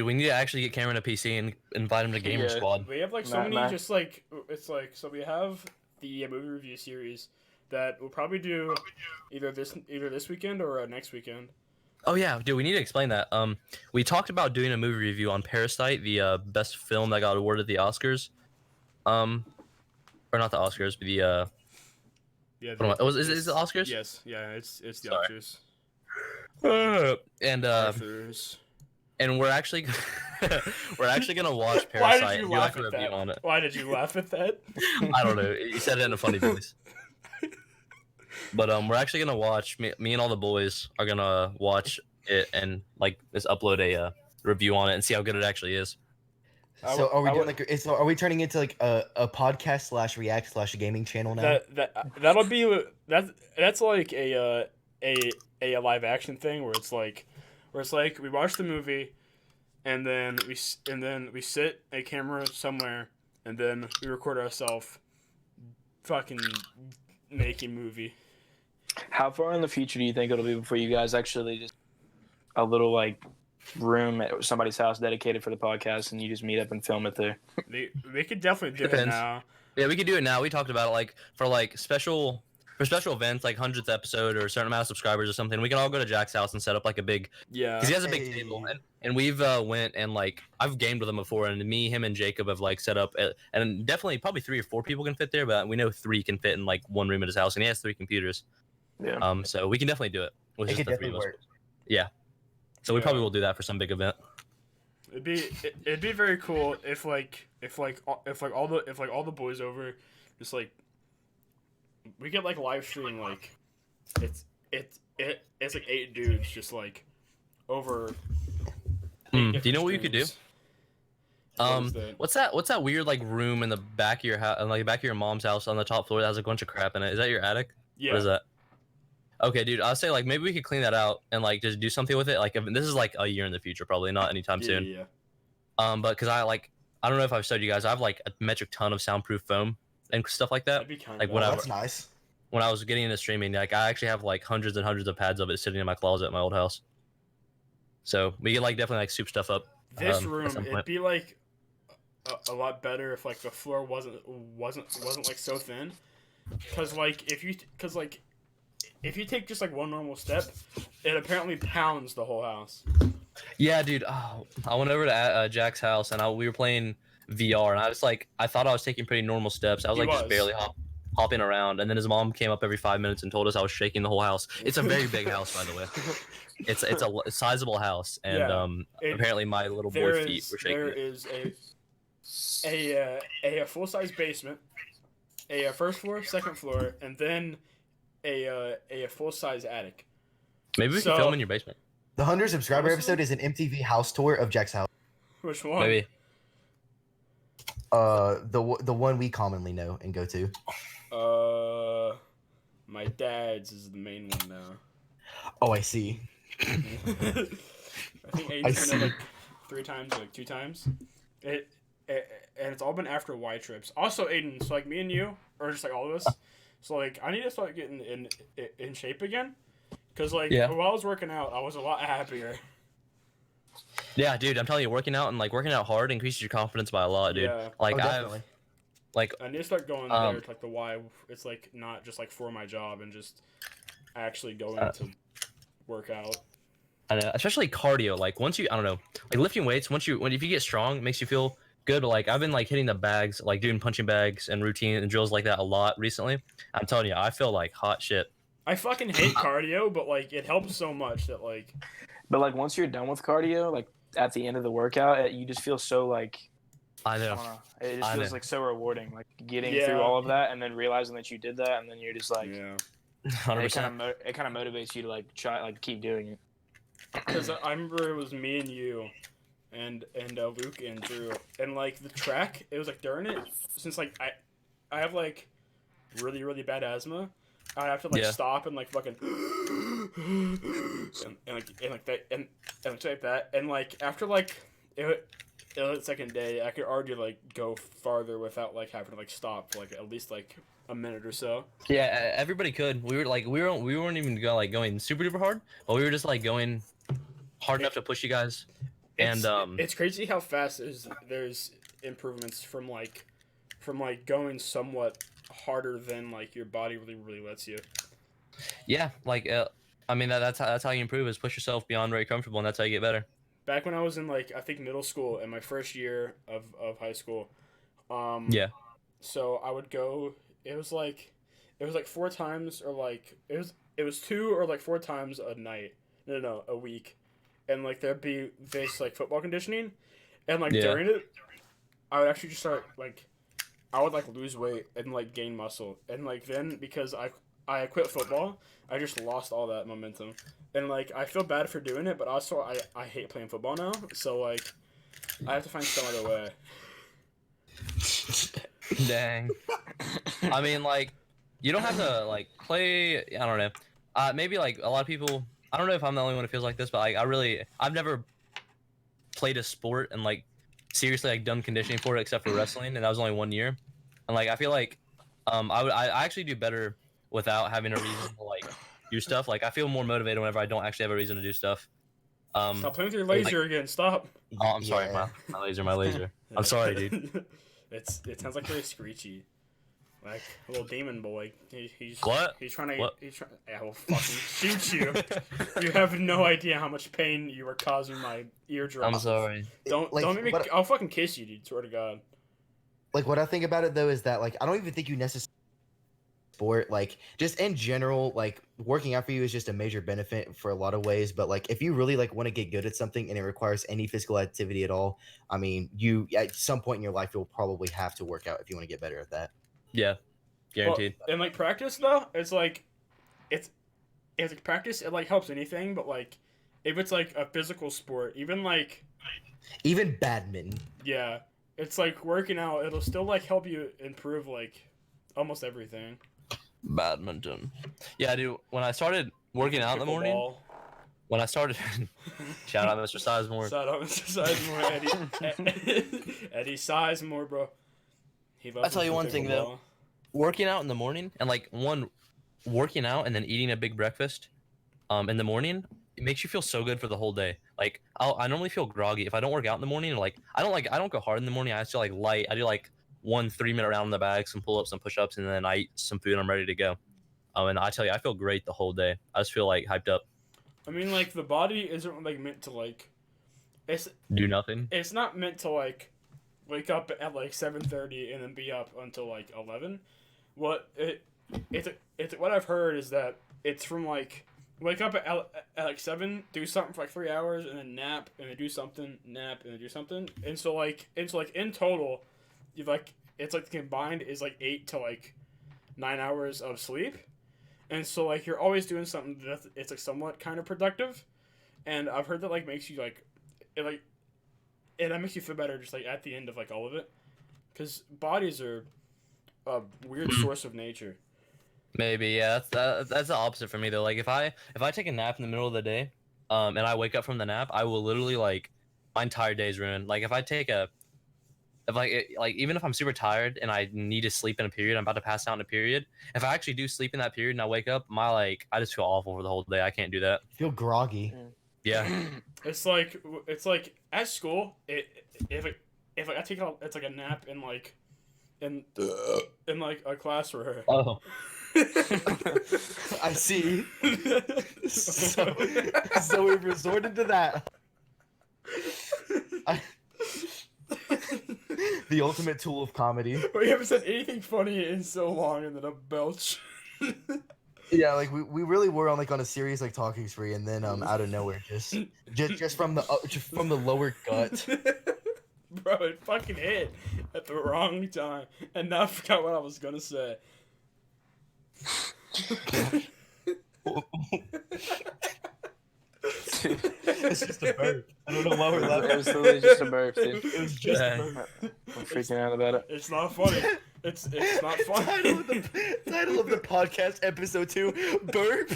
we need to actually get Cameron a PC and invite him to Gamer Squad. We have like so many, just like it's like so we have the movie review series that we'll probably do either this weekend or next weekend. Oh yeah, dude, we need to explain that. We talked about doing a movie review on Parasite, the best film that got awarded the Oscars. or not the Oscars, but the Yeah. Is it Oscars? Yes. Yeah. It's the Sorry. Oscars. And Arthurs. and we're actually gonna watch Parasite and do like a review on it. Why did you laugh at that? I don't know. You said it in a funny voice. But we're actually gonna watch. Me and all the boys are gonna watch it and like just upload a review on it and see how good it actually is. So are we doing like? So are we turning into like a podcast / react / gaming channel now? That'll be that's like a live action thing where it's like we watch the movie, and then we sit a camera somewhere, and then we record ourselves fucking making movie. How far in the future do you think it'll be before you guys actually just a little like room at somebody's house dedicated for the podcast, and you just meet up and film it there? They could definitely do it now. Yeah, we could do it now. We talked about it like for special events, like 100th episode or a certain amount of subscribers or something. We can all go to Jack's house and set up like a big because he has a big table, and we've went and like I've gamed with him before, and me, him, and Jacob have like set up and definitely probably 3 or 4 people can fit there, but we know 3 can fit in like one room at his house, and he has 3 computers. Yeah. So we can definitely do it. It could definitely work. Yeah. So we probably will do that for some big event. It'd be very cool if all the boys over, just like we get like live stream like it's like 8 dudes just like over. Do you know what you could do? What's that weird like room in the back of your house, like the back of your mom's house on the top floor that has a bunch of crap in it? Is that your attic? Yeah. What is that? Okay, dude, I'll say like maybe we could clean that out and like just do something with it. Like this is like a year in the future, probably not anytime soon. Yeah. But because I don't know if I've showed you guys, I have like a metric ton of soundproof foam and stuff like that. That'd be kind like of that's nice. When I was getting into streaming, like I actually have like hundreds and hundreds of pads of it sitting in my closet at my old house. So we could like definitely like soup stuff up. This room, it'd be like a lot better if like the floor wasn't like so thin, because if you take just like one normal step, it apparently pounds the whole house. Yeah, dude. Oh, I went over to Jack's house and we were playing VR, and I thought I was taking pretty normal steps. I was just barely hopping around, and then his mom came up every 5 minutes and told us I was shaking the whole house. It's a very big house, by the way. It's a sizable house, and apparently my little boy feet were shaking. There is a full size basement, a first floor, second floor, and then a full size attic. Maybe we can film in your basement. The 100 subscriber episode is an MTV house tour of Jack's house. Which one? Maybe. The one we commonly know and go to. My dad's is the main one now. Oh, I see. I think Ayden's been there like 3 times, like 2 times. And it's all been after Y trips. Also, Ayden, so like me and you, or just like all of us, so like I need to start getting in shape again. Cause like while I was working out, I was a lot happier. Yeah, dude, I'm telling you, working out hard increases your confidence by a lot, dude. Yeah. Like definitely. I need to start going there to like the Y. It's like not just like for my job and just actually going to work out. I know, especially cardio. Like once you, I don't know, like lifting weights. If you get strong, it makes you feel good. But like I've been like hitting the bags, like doing punching bags and routine and drills like that a lot recently. I'm telling you, I feel like hot shit. I fucking hate cardio, but like it helps so much that like. But like once you're done with cardio, like at the end of the workout, you just feel so like. I know. I don't know. It just feels like so rewarding, like getting through all of that and then realizing that you did that, and then you're just like. Yeah. 100%. It kind of motivates you to like try like keep doing it. Because I remember it was me and you, and Luke and Drew, and like the track, it was like during it, since like I have like really really bad asthma. I have to like stop and like fucking and type that, and like after like it was the second day, I could already like go farther without like having to like stop for like at least like a minute or so. Yeah, everybody could. We weren't even going super duper hard, but we were just like going hard enough to push you guys. And it's crazy how fast there's improvements from going somewhat harder than like your body really lets you. Yeah, like I mean that's how you improve, is push yourself beyond where you're comfortable, and that's how you get better. Back when I was in like I think middle school and my first year of high school, So I would go. It was like 4 times, or like it was 2 or like 4 times a night. No, a week, and like there'd be this like football conditioning, and like during it, I would actually just start like, I would like lose weight and like gain muscle, and like then because I quit football, I just lost all that momentum, and like I feel bad for doing it, but also I hate playing football now, so like I have to find some other way. Dang. I mean, like, you don't have to like play. I don't know. Maybe like a lot of people. I don't know if I'm the only one who feels like this, but like I've never played a sport and like seriously like done conditioning for it except for wrestling, and that was only 1 year. And like I feel like I actually do better without having a reason to like do stuff. Like I feel more motivated whenever I don't actually have a reason to do stuff. Stop playing with your laser again. Stop. Oh, I'm sorry, my laser. I'm sorry, dude. It sounds like very screechy, like a little demon boy. He's trying to. What? I will fucking shoot you. You have no idea how much pain you are causing my eardrums. I'm sorry. Don't make me. I'll fucking kiss you, dude. Swear to God. Like, what I think about it though is that like I don't even think you necessarily sport, like just in general, like working out for you is just a major benefit for a lot of ways, but like if you really like want to get good at something and it requires any physical activity at all, I mean, you at some point in your life you'll probably have to work out if you want to get better at that. Yeah, guaranteed. Well, and like practice though, it's like like practice, it like helps anything, but like if it's like a physical sport, even badminton, yeah, it's like working out, it'll still like help you improve like almost everything. Badminton. Yeah, dude. When I started working out in the morning, shout out Mr. Sizemore. Shout out Mr. Sizemore, Eddie Sizemore, bro. I'll tell you one thing though. Working out in the morning and like working out and then eating a big breakfast, in the morning, it makes you feel so good for the whole day. Like I normally feel groggy if I don't work out in the morning. Or, like I don't go hard in the morning. I just like light. I do like 1 3-minute round in the bag, some pull-ups, some push-ups, and then I eat some food and I'm ready to go. And I tell you, I feel great the whole day. I just feel like hyped up. I mean, like the body isn't like meant to like do nothing. It's not meant to like wake up at like 7:30 and then be up until like 11. What I've heard is that it's from like wake up at like 7, do something for like 3 hours, and then nap, and then do something, nap, and then do something, and so like in total, you've like it's like combined is like 8 to like 9 hours of sleep, and so like you're always doing something that it's like somewhat kind of productive, and I've heard that like makes you like that makes you feel better just like at the end of like all of it, because bodies are a weird source of nature. Maybe, yeah. That's the opposite for me though. Like if I take a nap in the middle of the day, and I wake up from the nap, I will literally like my entire day's ruined. Like if even if I'm super tired and I need to sleep in a period, I'm about to pass out in a period. If I actually do sleep in that period and I wake up, I just feel awful for the whole day. I can't do that. I feel groggy. Yeah. It's like at school. If I take it's like a nap in like in like a class where. Oh. I see. So we've resorted to that. The ultimate tool of comedy. We haven't said anything funny in so long, and then a belch. Yeah, like we really were on a serious like talking spree, and then out of nowhere, just from the lower gut. Bro, it fucking hit at the wrong time, and now I forgot what I was gonna say. It's just a burp. I don't know why we're laughing. It was literally just a burp, dude. It was just a burp. I'm freaking out about it. It's not funny. It's not funny. Title of the podcast, episode 2, burp?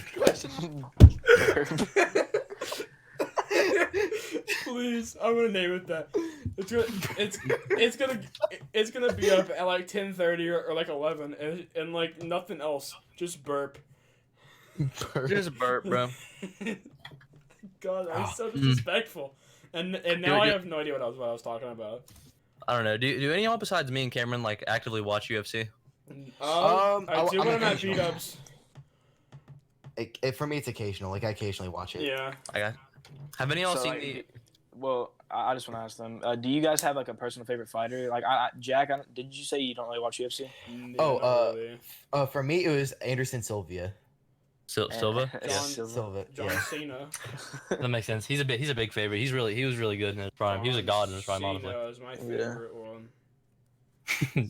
Please, I'm gonna name it that. It's gonna be up at like 10:30 or like 11, and like nothing else, just burp. Just burp, bro. God, that was so disrespectful. And now I have no idea what I was talking about. I don't know. Do any of y'all besides me and Cameron like actively watch UFC? I do when I'm at beat-ups. For me, it's occasional. Like I occasionally watch it. Yeah. Have any of y'all seen like, the? Well, I just want to ask them. Do you guys have like a personal favorite fighter? Like, Jack, did you say you don't really watch UFC? Not really. For me, it was Anderson Silva. Silva. Silva. John Yeah. Cena. That makes sense. He's a big favorite. He was really good in his prime. He was a god in his prime, honestly. Cena is my favorite one.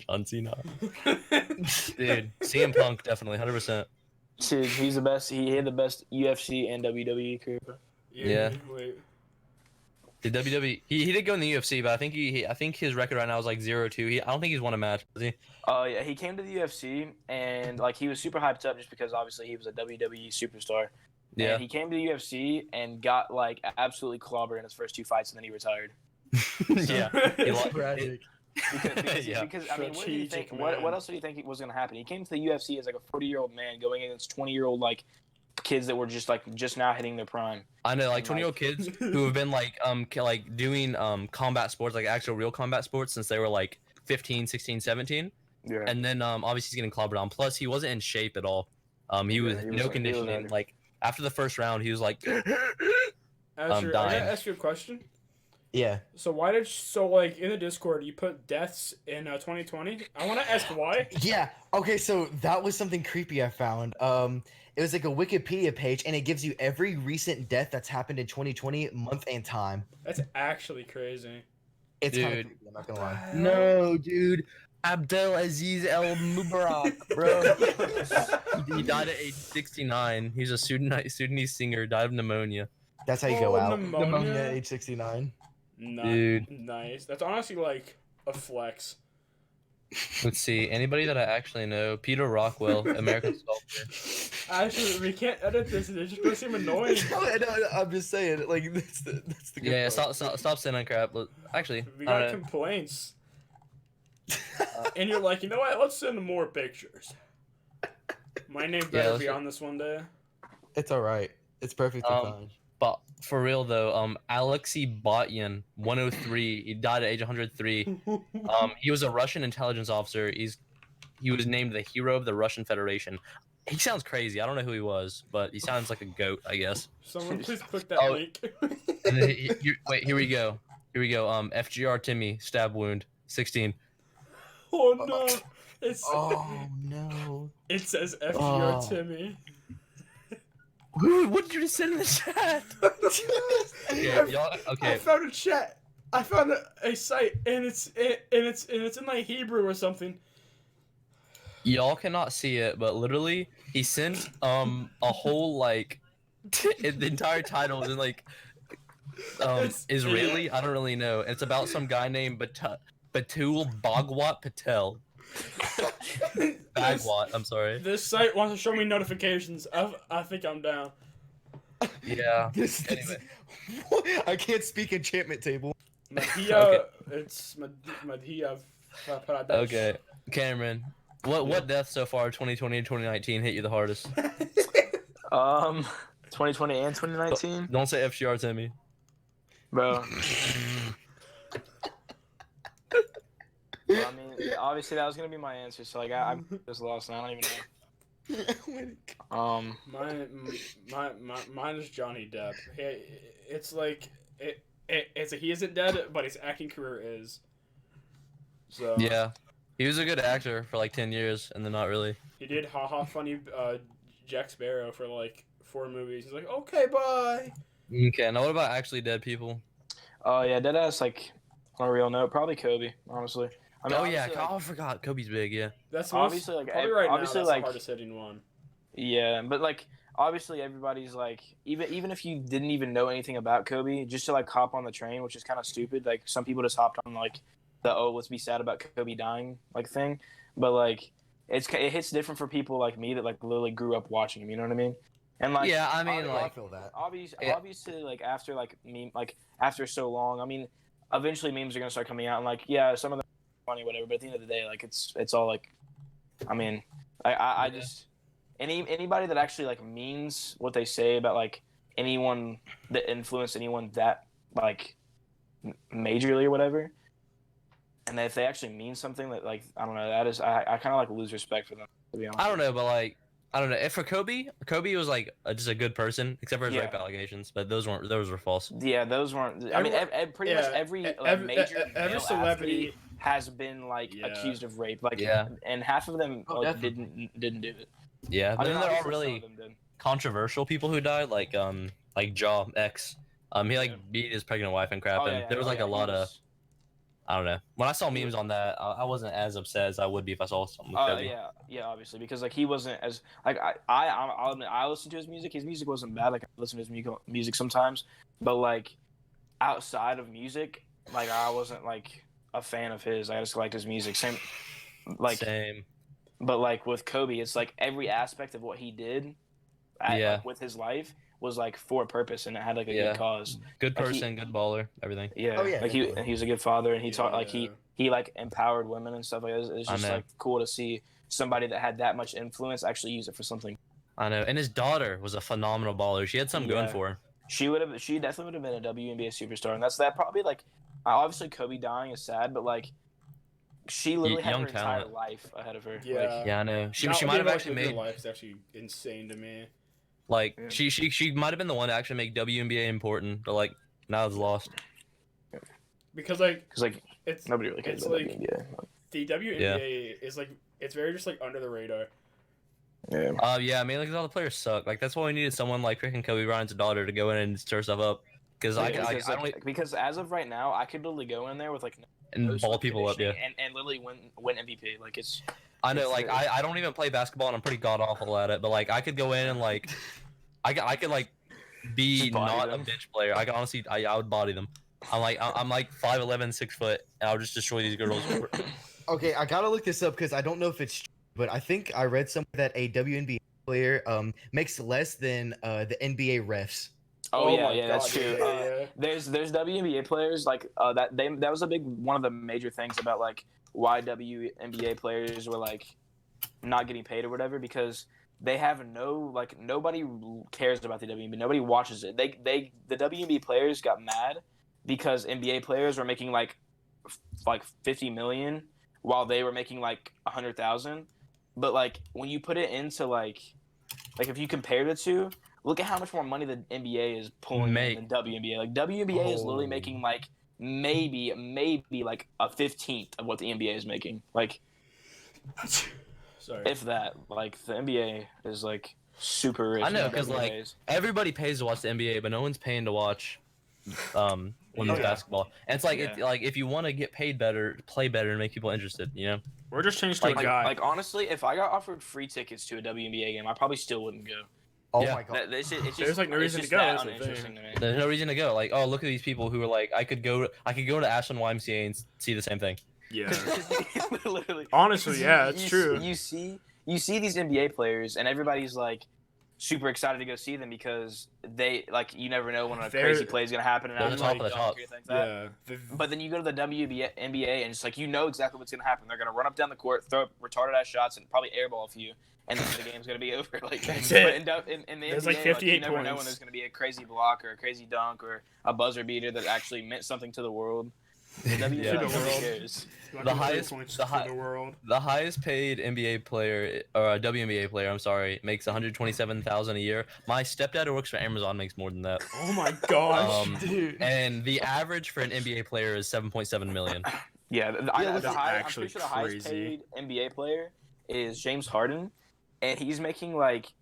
John Cena. Dude, CM Punk definitely 100%. Dude, he's the best. He had the best UFC and WWE career. Yeah. Wait. The WWE, he did go in the UFC, but I think his record right now is like 0-2. I don't think he's won a match, has he? Oh yeah, he came to the UFC and like he was super hyped up just because obviously he was a WWE superstar. Yeah. And he came to the UFC and got like absolutely clobbered in his first 2 fights and then he retired. Yeah. Tragic. Because I mean, what do you think? What else do you think was going to happen? He came to the UFC as like a 40-year-old man going against 20-year-old like kids that were just now hitting their prime. I know, like 20-year-old kids who have been like doing combat sports, like actual real combat sports since they were like 15, 16, 17. Yeah. And then obviously he's getting clobbered on. Plus he wasn't in shape at all. He was no conditioning. Like after the first round, he was like Asher, dying. I gotta ask you a question. Yeah. So like in the Discord you put deaths in 2020? I want to ask why. Yeah. Okay. So that was something creepy I found. It was like a Wikipedia page, and it gives you every recent death that's happened in 2020, month and time. That's actually crazy. It's kind of Dude. creepy. I'm not gonna lie. No, dude. Abdelaziz El Mubarak, bro. He died at age 69. He's a Sudanese singer. Died of pneumonia. That's how you go out. Pneumonia at age 69. Dude. Nice. That's honestly like a flex. Let's see. Anybody that I actually know? Peter Rockwell, American sculptor. Actually, we can't edit this. It's just gonna seem annoying. No, I'm just saying. Like that's the good Yeah, part. stop saying on crap. Actually, We got complaints. And you're like, you know what? Let's send more pictures. My name better be on this one day. It's all right. It's perfectly fine. But for real though, Alexei Botyan, 103. He died at age 103. He was a Russian intelligence officer. He was named the hero of the Russian Federation. He sounds crazy. I don't know who he was, but he sounds like a goat, I guess. Someone please click that link. And then wait, here we go. FGR Timmy, stab wound, 16. Oh no! It's Oh no! It says FGR Timmy. What did you just send in the chat? Okay. I found a chat. I found a site, and it's in like Hebrew or something. Y'all cannot see it, but literally, he sent a whole like the entire title is in like Israeli. I don't really know. It's about some guy named Batul Bhagwat Patel. Bagwat, I'm sorry. This site wants to show me notifications. I think I'm down. Yeah. Anyway. I can't speak enchantment table. Madhya, it's Madhya. Okay, Cameron. What death so far 2020 and 2019 hit you the hardest? 2020 and 2019. Don't say FGR Timmy. Bro. Well, I mean, obviously that was gonna be my answer. So like, I just lost, and I don't even know. Mine is Johnny Depp. It's like he isn't dead, but his acting career is. So yeah, he was a good actor for like 10 years, and then not really. He did funny Jack Sparrow for like 4 movies. He's like, okay, bye. Okay, now what about actually dead people? Oh yeah, deadass. Like on a real note, probably Kobe. Honestly. I mean, I forgot. Kobe's big, yeah. That's obviously like probably right obviously now. That's like the hardest hitting one. Yeah, but like obviously everybody's like even if you didn't even know anything about Kobe, just to like hop on the train, which is kind of stupid. Like some people just hopped on like the let's be sad about Kobe dying like thing, but like it hits different for people like me that like literally grew up watching him. You know what I mean? And like yeah, I mean I feel that. Obviously like after like after so long, I mean eventually memes are gonna start coming out and like yeah some of them are funny whatever, but at the end of the day like it's all like I mean I just anybody that actually like means what they say about like anyone that influenced anyone that like majorly or whatever, and if they actually mean something that like I don't know, that is I kind of like lose respect for them, to be honest. I don't know, but like I don't know. If for Kobe was like just a good person, except for his rape allegations, but those were false. Yeah, those weren't. I mean, pretty much every major every celebrity has been like accused of rape. Like, and half of them didn't do it. Yeah, but then there are really controversial people who died, like Jaw X. He like beat his pregnant wife and crap, and there was like a lot of. I don't know. When I saw memes on that, I wasn't as upset as I would be if I saw something. Yeah, obviously, because like he wasn't as like I'll admit I listened to his music. His music wasn't bad. Like I listen to his music sometimes, but like outside of music, like I wasn't like a fan of his. I just liked his music. Same. But like with Kobe, it's like every aspect of what he did, like, with his life was like for a purpose, and it had like a good cause. Good person, good baller, everything. Yeah. Like he was a good father, and he taught like he like empowered women and stuff like that. It's just like cool to see somebody that had that much influence actually use it for something. I know, and his daughter was a phenomenal baller. She had something going for her. She definitely would have been a WNBA superstar, and that's probably like obviously Kobe dying is sad, but like she literally had her entire life ahead of her. Yeah, I know. She might have actually made life is actually insane to me. Like she might have been the one to actually make WNBA important, but like now it's lost. Because like it's nobody really cares about the WNBA. The WNBA is like it's very just like under the radar. Yeah, mainly because all the players suck. Like that's why we needed someone like freaking Kobe Bryant's daughter to go in and stir stuff up. Because as of right now, I could literally go in there with like and ball people up, and literally win MVP. Like it's. I know, like I don't even play basketball and I'm pretty god awful at it, but like I could go in and like I could like be not a bench player. I could honestly I would body them. I'm like 5'11", 6 foot, and I'll just destroy these girls. Okay, I gotta look this up because I don't know if it's true, but I think I read somewhere that a WNBA player makes less than the NBA refs. Oh yeah, that's true. There's WNBA players like that was a big one of the major things about like why WNBA players were like not getting paid or whatever, because they have nobody cares about the WNBA. Nobody watches it. The WNBA players got mad because NBA players were making like 50 million while they were making like 100,000. But like when you put it into like if you compare the two, look at how much more money the NBA is pulling in than WNBA. Like WNBA is literally making like maybe like a 15th of what the NBA is making. Like, if that. Like the NBA is like super rich. I know, because like everybody pays to watch the NBA, but no one's paying to watch women's basketball. And it's like if you want to get paid better, play better, and make people interested, you know. Or just change to a guy. Like honestly, if I got offered free tickets to a WNBA game, I probably still wouldn't go. Oh my god! There's like no reason to go. There's no reason to go. Like, oh, look at these people who are like, I could go to Ashland YMCA and see the same thing. Yeah. Literally. Honestly, yeah, it's true. You see these NBA players, and everybody's like super excited to go see them because they like you never know when a crazy play is gonna happen and out of the top. But then you go to the WNBA and it's like you know exactly what's gonna happen. They're gonna run up down the court, throw retarded ass shots, and probably airball a few. And then the game's gonna be over. Like that's it. But in the there's NBA, like 58 you never points. know when there's gonna be a crazy block or a crazy dunk or a buzzer beater that actually meant something to the world. The WNBA cares. The highest paid NBA player or WNBA player, I'm sorry, makes $127,000 a year. My stepdad who works for Amazon makes more than that. Oh my gosh, dude! And the average for an NBA player is $7.7 million. I'm pretty sure the highest paid NBA player is James Harden. And he's making like,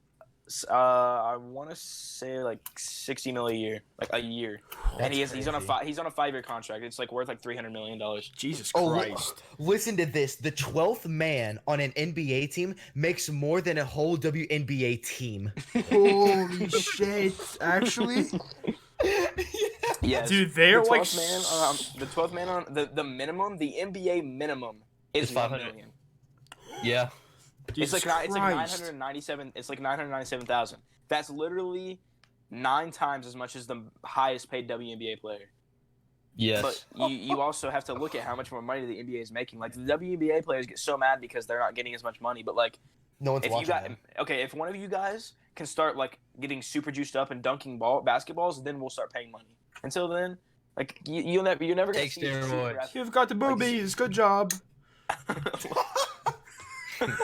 I want to say like $60 million a year, like a year. And he's on a 5-year contract. It's like worth like $300 million. Jesus Christ! Listen to this: the 12th man on an NBA team makes more than a whole WNBA team. Holy shit! Actually. Yes, dude, they're like the 12th man on the minimum. The NBA minimum is $1 million. Yeah. Jesus it's like 997. It's like 997,000. That's literally 9 times as much as the highest paid WNBA player. Yes. But you also have to look at how much more money the NBA is making. Like the WNBA players get so mad because they're not getting as much money. But like, no one's watching them. Okay, if one of you guys can start like getting super juiced up and dunking basketballs, then we'll start paying money. Until then, like you're never gonna see steroids. You've got the boobies. Good job.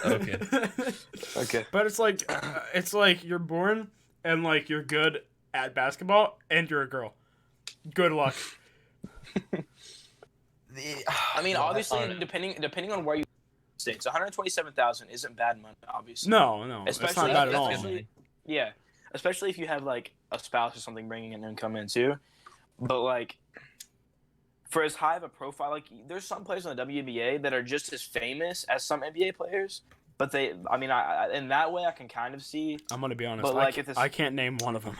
Okay. Okay. But it's like you're born and like you're good at basketball and you're a girl. Good luck. I mean, obviously, depending on where you states, 127,000 isn't bad money, obviously. No, it's not bad at all. Yeah, especially if you have like a spouse or something bringing an income in too. But like, for as high of a profile, like there's some players in the WNBA that are just as famous as some NBA players. But I in that way, I can kind of see. I'm gonna be honest. But like, I can't name one of them.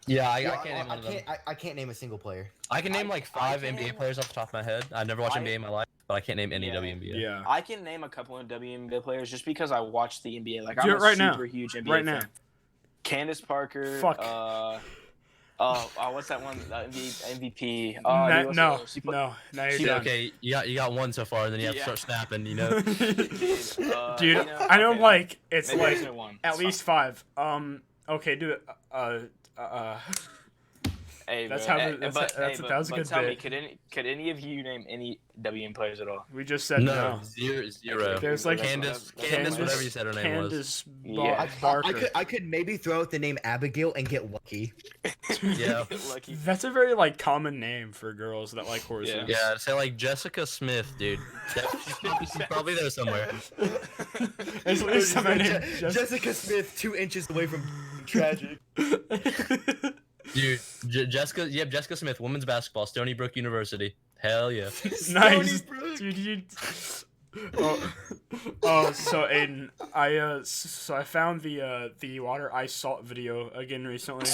Yeah, I can't name one of them. I can't name a single player. I can name like 5 NBA players off the top of my head. I've never watched NBA in my life, but I can't name any WNBA. Yeah. I can name a couple of WNBA players just because I watch the NBA. Like, Do I'm it right a super now. huge NBA Right fan. now. Candace Parker. Fuck. What's that one? MVP. No, now you're done. Okay, you got one so far, and then you have to start snapping, you know? Dude, I know, okay, like, it's maybe like there's no one. at It's least fine. 5. Okay, do it. Hey, That's bro. how the- that's that was a good tell me, bit. could any of you name any WN players at all? We just said no. Zero. There's like Candace, whatever you said her name was. Candace Yeah. Barker. I could maybe throw out the name Abigail and get lucky. Yeah. Lucky. That's a very like common name for girls that like horses. Yeah. Yeah, say like Jessica Smith, dude. She's probably there somewhere. There's at least someone named Jessica Smith, 2 inches away from tragic. Dude, Jessica Smith, women's basketball, Stony Brook University. Hell yeah. Nice, dude. So Ayden, I found the water ice salt video again recently.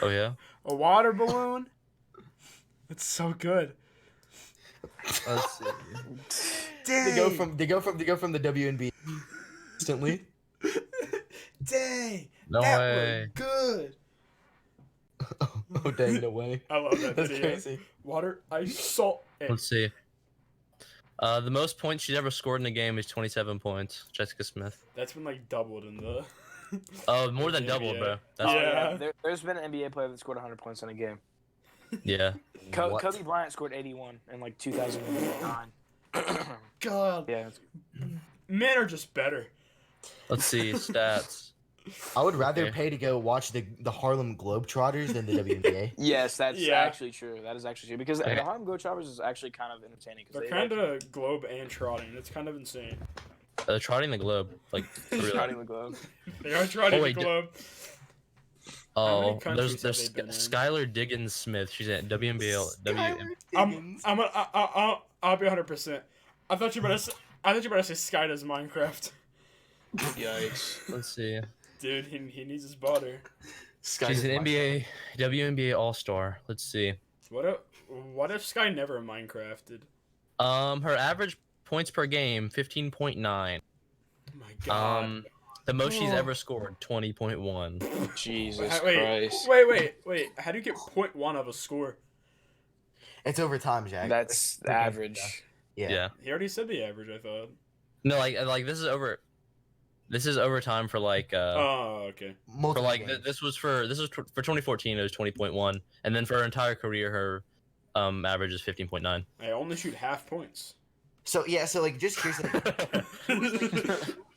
Oh yeah. A water balloon. It's so good. Let's see. Dang. They go from the WNB instantly. Dang. No way. Good. Oh dang, no way. I love that That's video. crazy. Water ice salt. Let's see. The most points she's ever scored in a game is 27 points. Jessica Smith. That's been like doubled in the. More than doubled, bro. Yeah. There's been an NBA player that scored 100 points in a game. Yeah. Kobe Bryant scored 81 in like 2009. God. Yeah. Men are just better. Let's see stats. I would rather pay to go watch the Harlem Globetrotters than the WNBA. Yes, that's Yeah. actually true. That is actually true because Okay. the Harlem Globetrotters is actually kind of entertaining. They're kind of globe and trotting. It's kind of insane. Trotting the globe, like really. trotting the globe. They are trotting Oh, wait, the globe. How Oh, many countries there's have they been in? Skylar Diggins Smith. She's at WNBA. I'll be 100%. I thought you were about to say Sky does Minecraft. Yikes. Let's see. Dude, he needs his butter. She's an WNBA All-Star. Let's see. What if Sky never Minecrafted? Her average points per game 15.9. Oh my god. The most she's ever scored 20.1. Jesus Wait, Christ. wait. How do you get 0.1 of a score? It's over time, Jack. That's Like, average. Yeah. He already said the average, I thought. No, like this is over. This is overtime for like. Oh, okay. For Multiple like games. this was for 2014. It was 20.1, and then for her entire career, her average is 15.9. I only shoot half points. So like just curious, like, who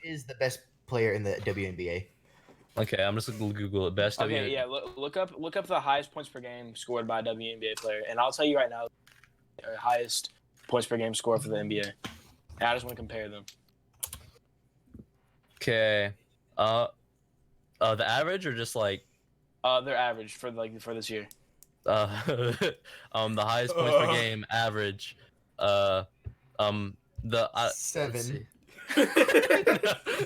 is the best player in the WNBA? Okay, I'm just gonna Google it. Best Okay, WNBA. yeah. Look up the highest points per game scored by a WNBA player, and I'll tell you right now, the highest points per game score for the NBA. And I just want to compare them. Okay. The average or just like. Their average for this year. The highest points per game average. The 7. let's see.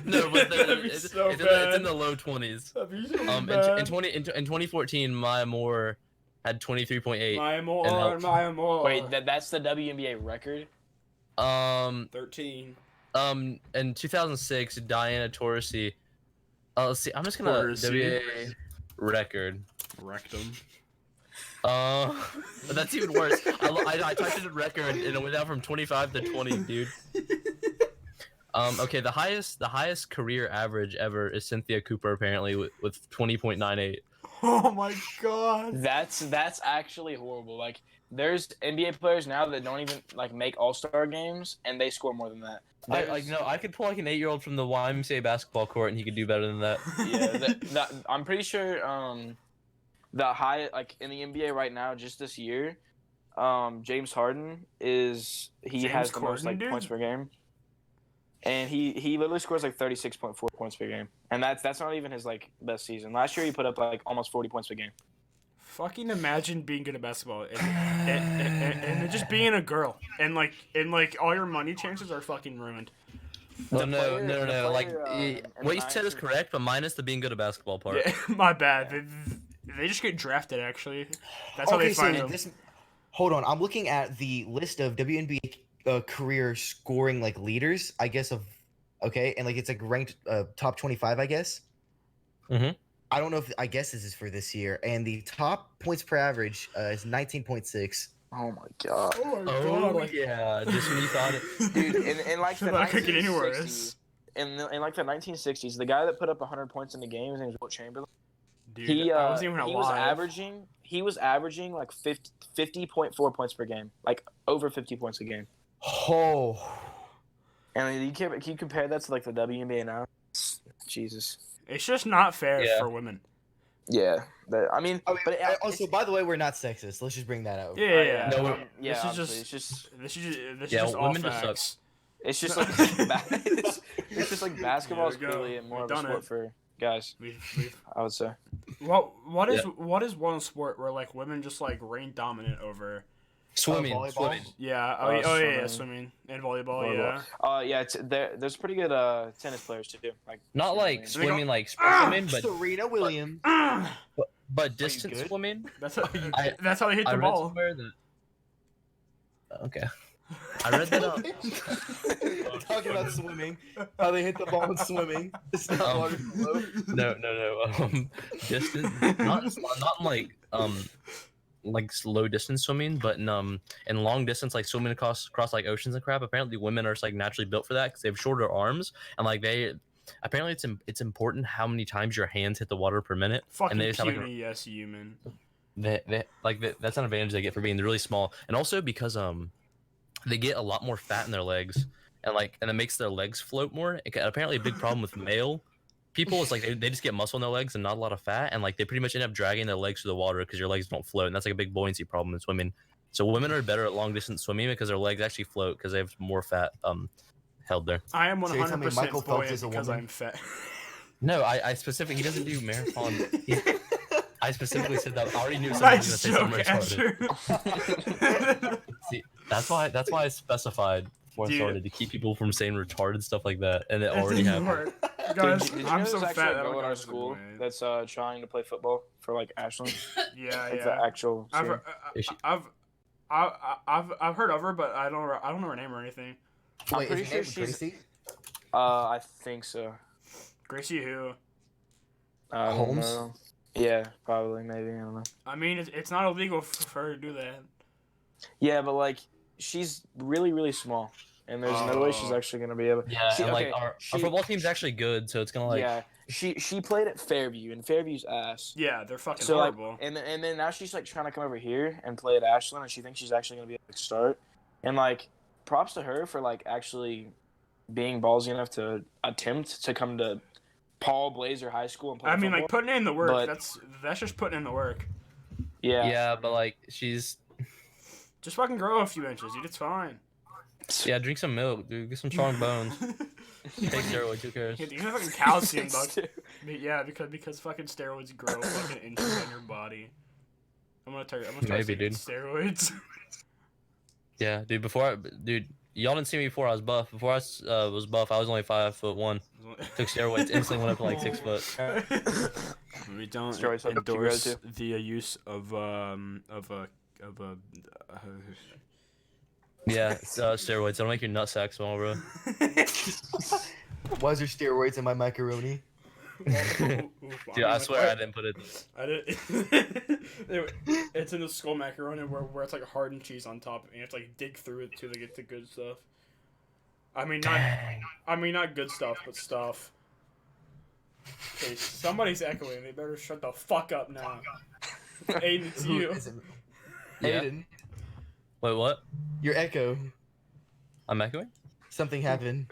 No, but That'd be it's so in bad. the low 20s. That'd be so In bad. 2014, Maya Moore had 23.8. Maya Moore, and Maya Moore. Wait, that's the WNBA record. 13. In 2006, Diana Taurasi. Let's see. I'm just gonna Taurasi. WNBA record. Rectum. That's even worse. I typed in record and it went down from 25 to 20, dude. Okay, the highest career average ever is Cynthia Cooper apparently with 20.98. Oh my god. That's actually horrible. Like, there's NBA players now that don't even like make All-Star games, and they score more than that. I could pull like an 8-year-old from the YMCA basketball court, and he could do better than that. Yeah, I'm pretty sure the high like in the NBA right now, just this year, James Harden has the most like points per game, and he literally scores like 36.4 points per game, and that's not even his like best season. Last year he put up like almost 40 points per game. Fucking imagine being good at basketball and just being a girl and like all your money chances are fucking ruined. Well, no. Like what you said is correct, but minus the being good at basketball part. Yeah, my bad. Yeah. They just get drafted. Actually, that's how they find them. Hold on, I'm looking at the list of WNBA career scoring like leaders. I guess and like it's like ranked top 25. I guess. Mm-hmm. I don't know I guess this is for this year, and the top points per average is 19.6. Oh my god! Yeah, just when you thought it, dude. In like the 1960s, in like the 1960s, the guy that put up 100 points in the game, his name was Wilt Chamberlain. Dude, he was averaging like 50.4 points per game, like over 50 points a game. Oh, and you compare that to like the WNBA now. Jesus. It's just not fair for women. Yeah, but also, by the way, we're not sexist. Let's just bring that out. Yeah. No, this is just all women just facts. It's just like it's just like basketball is really more of a sport for guys. I would say. What is one sport where like women just like reign dominant over? Swimming. Yeah. Swimming and volleyball. There's pretty good tennis players too. Like not like swimming, like swimming, but Serena Williams. But distance swimming. That's how they hit the ball. Okay. I read that up. Talking about swimming, how they hit the ball in swimming. It's not water flow. No. Distance, not like slow distance swimming, but in long distance, like swimming across like oceans and crap. Apparently, women are just like naturally built for that because they have shorter arms, and like apparently it's important how many times your hands hit the water per minute. Fucking and they just puny, yes, human. That's an advantage they get for being really small, and also because they get a lot more fat in their legs, and it makes their legs float more. Apparently, a big problem with male people is like they just get muscle in their legs and not a lot of fat, and like they pretty much end up dragging their legs through the water because your legs don't float, and that's like a big buoyancy problem in swimming. So women are better at long distance swimming because their legs actually float because they have more fat held there. I am 100% buoyant because I'm fat. No, I specifically he doesn't do marathon. I specifically said that. I already knew someone was gonna say something retarded. See, that's why I specified before I started to keep people from saying retarded stuff like that, and it already happened. Guys, Did you I'm know so there's fat. actually a girl at our school that's trying to play football for like Ashland? Yeah. The actual. I've heard of her, but I don't know her name or anything. I'm pretty sure she's Gracie. I think so. Gracie who? Holmes? Know. Yeah, probably, maybe, I don't know. I mean, it's not illegal for her to do that. Yeah, but like she's really, really small, and there's no way she's actually gonna be able. Yeah, our football team's actually good, so it's gonna like. Yeah, she played at Fairview, and Fairview's ass. Yeah, they're fucking horrible. Like, and then now she's like trying to come over here and play at Ashland, and she thinks she's actually gonna be able to start. And like, props to her for like actually being ballsy enough to attempt to come to Paul Blazer High School and play football. Like putting in the work. That's just putting in the work. Yeah. Yeah, but like she's. Just fucking grow a few inches, dude. It's fine. Yeah, drink some milk, dude. Get some strong bones. Take steroids. Who cares? Yeah, you have fucking calcium, dog. Yeah, because fucking steroids grow fucking inches on your body. I'm gonna tell you. Maybe, dude. Steroids. Yeah, dude. Y'all didn't see me before I was buff. Before I was buff, I was only 5'1". Took steroids, instantly went up to like 6 foot. We don't endorse the use of Yeah, steroids. That'll make your nut sack small, bro. Why is there steroids in my macaroni? Dude, I swear I didn't put it. I did. It's in the skull macaroni where it's like hardened cheese on top, and you have to like dig through it to get the good stuff. I mean not good stuff, but stuff. Okay, somebody's echoing. They better shut the fuck up now. Ayden, it's you. Yeah. Ayden, Wait, what? your echo. I'm echoing? Something happened.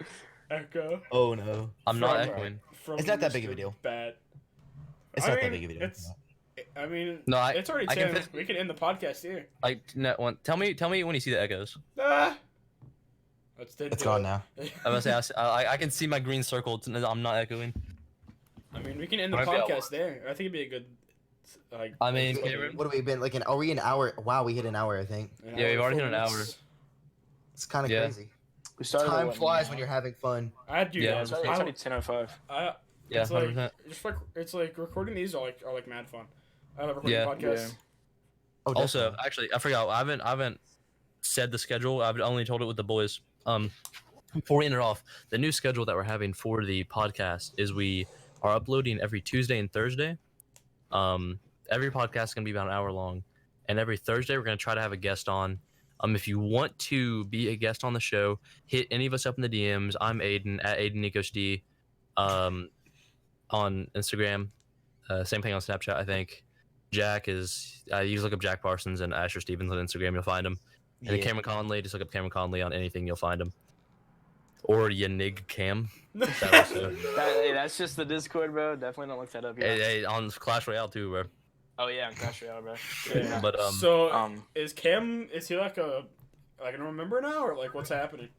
Echo. Oh no. I'm not echoing. From It's not that big of a Mr. deal. Bad. It's not that big of a deal. I mean, No, it's already I 10. can We can end the podcast here. Like, no, tell me when you see the echoes. Ah! It's gone now. I'm gonna say I can see my green circle. I'm not echoing. I mean, we can end the Might be podcast there. I think it'd be a good. Like, I mean, What have we been like? Are we an hour? Wow, we hit an hour. I think. Yeah, we've already hit an hour. It's kind of crazy. We started Time flies when you're having fun. I do. Yeah, It's only 10:05. Yeah, it's like 100%. it's like recording these are like mad fun. I love recording Yeah. podcasts. Yeah. Oh, Also, definitely. actually, I forgot. I haven't said the schedule. I've only told it with the boys. Before we end it off, the new schedule that we're having for the podcast is we are uploading every Tuesday and Thursday. Every podcast is gonna be about an hour long, and every Thursday we're gonna try to have a guest on. If you want to be a guest on the show, hit any of us up in the DMs. I'm Ayden at AydenNikosD, on Instagram. Same thing on Snapchat, I think. Jack is you just look up Jack Parsons and Asher Stevens on Instagram, you'll find him. And then Cameron Conley, just look up Cameron Conley on anything, you'll find him. Or Yanig Cam. That's just the Discord, bro. Definitely don't look that up. Hey, on Clash Royale too, bro. Oh yeah, on Clash Royale, bro. Yeah. But So is Cam? Is he like a normal member now, or like what's happening?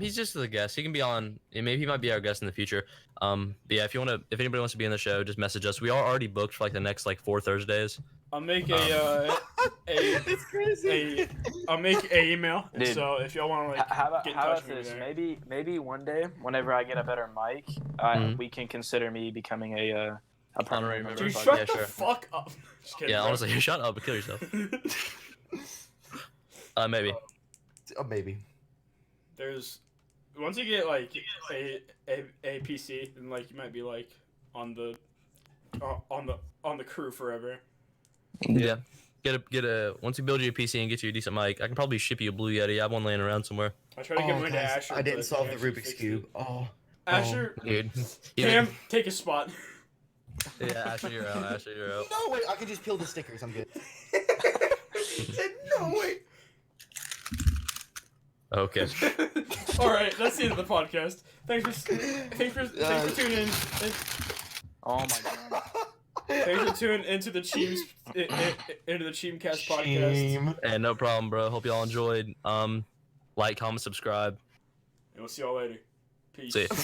he's just the guest. He can be on. Maybe he might be our guest in the future. But yeah, if anybody wants to be in the show, just message us. We are already booked for like the next 4 Thursdays. I'll make It's crazy. I'll make a email. Dude. So if y'all want to How about get in touch with me this? there. Maybe one day, whenever I get a better mic, we can consider me becoming a Honorary permanent member. member. Dude, of the shut Yeah, the sure. fuck up. Just kidding, Yeah, bro. honestly, shut up and kill yourself. Maybe. Oh, maybe. There's once you get like a PC, then like you might be like on the crew forever. Yeah. Get a once you build your PC and get you a decent mic, I can probably ship you a Blue Yeti. I have one laying around somewhere. I tried to get one to guys, Asher. I didn't but solve the Asher Rubik's fixed Cube. it. Oh. Asher, Dude. Cam, take a spot. Yeah, Asher, you're out. Asher, you're out. No, wait. I can just peel the stickers. I'm good. No wait. Okay. All right, that's the end of the podcast. Thanks for tuning in. Oh my god. Thanks for tuning into the Cheem's into the Cheemcast podcast. And no problem, bro. Hope y'all enjoyed. Like, comment, subscribe. And we'll see y'all later. Peace. See ya.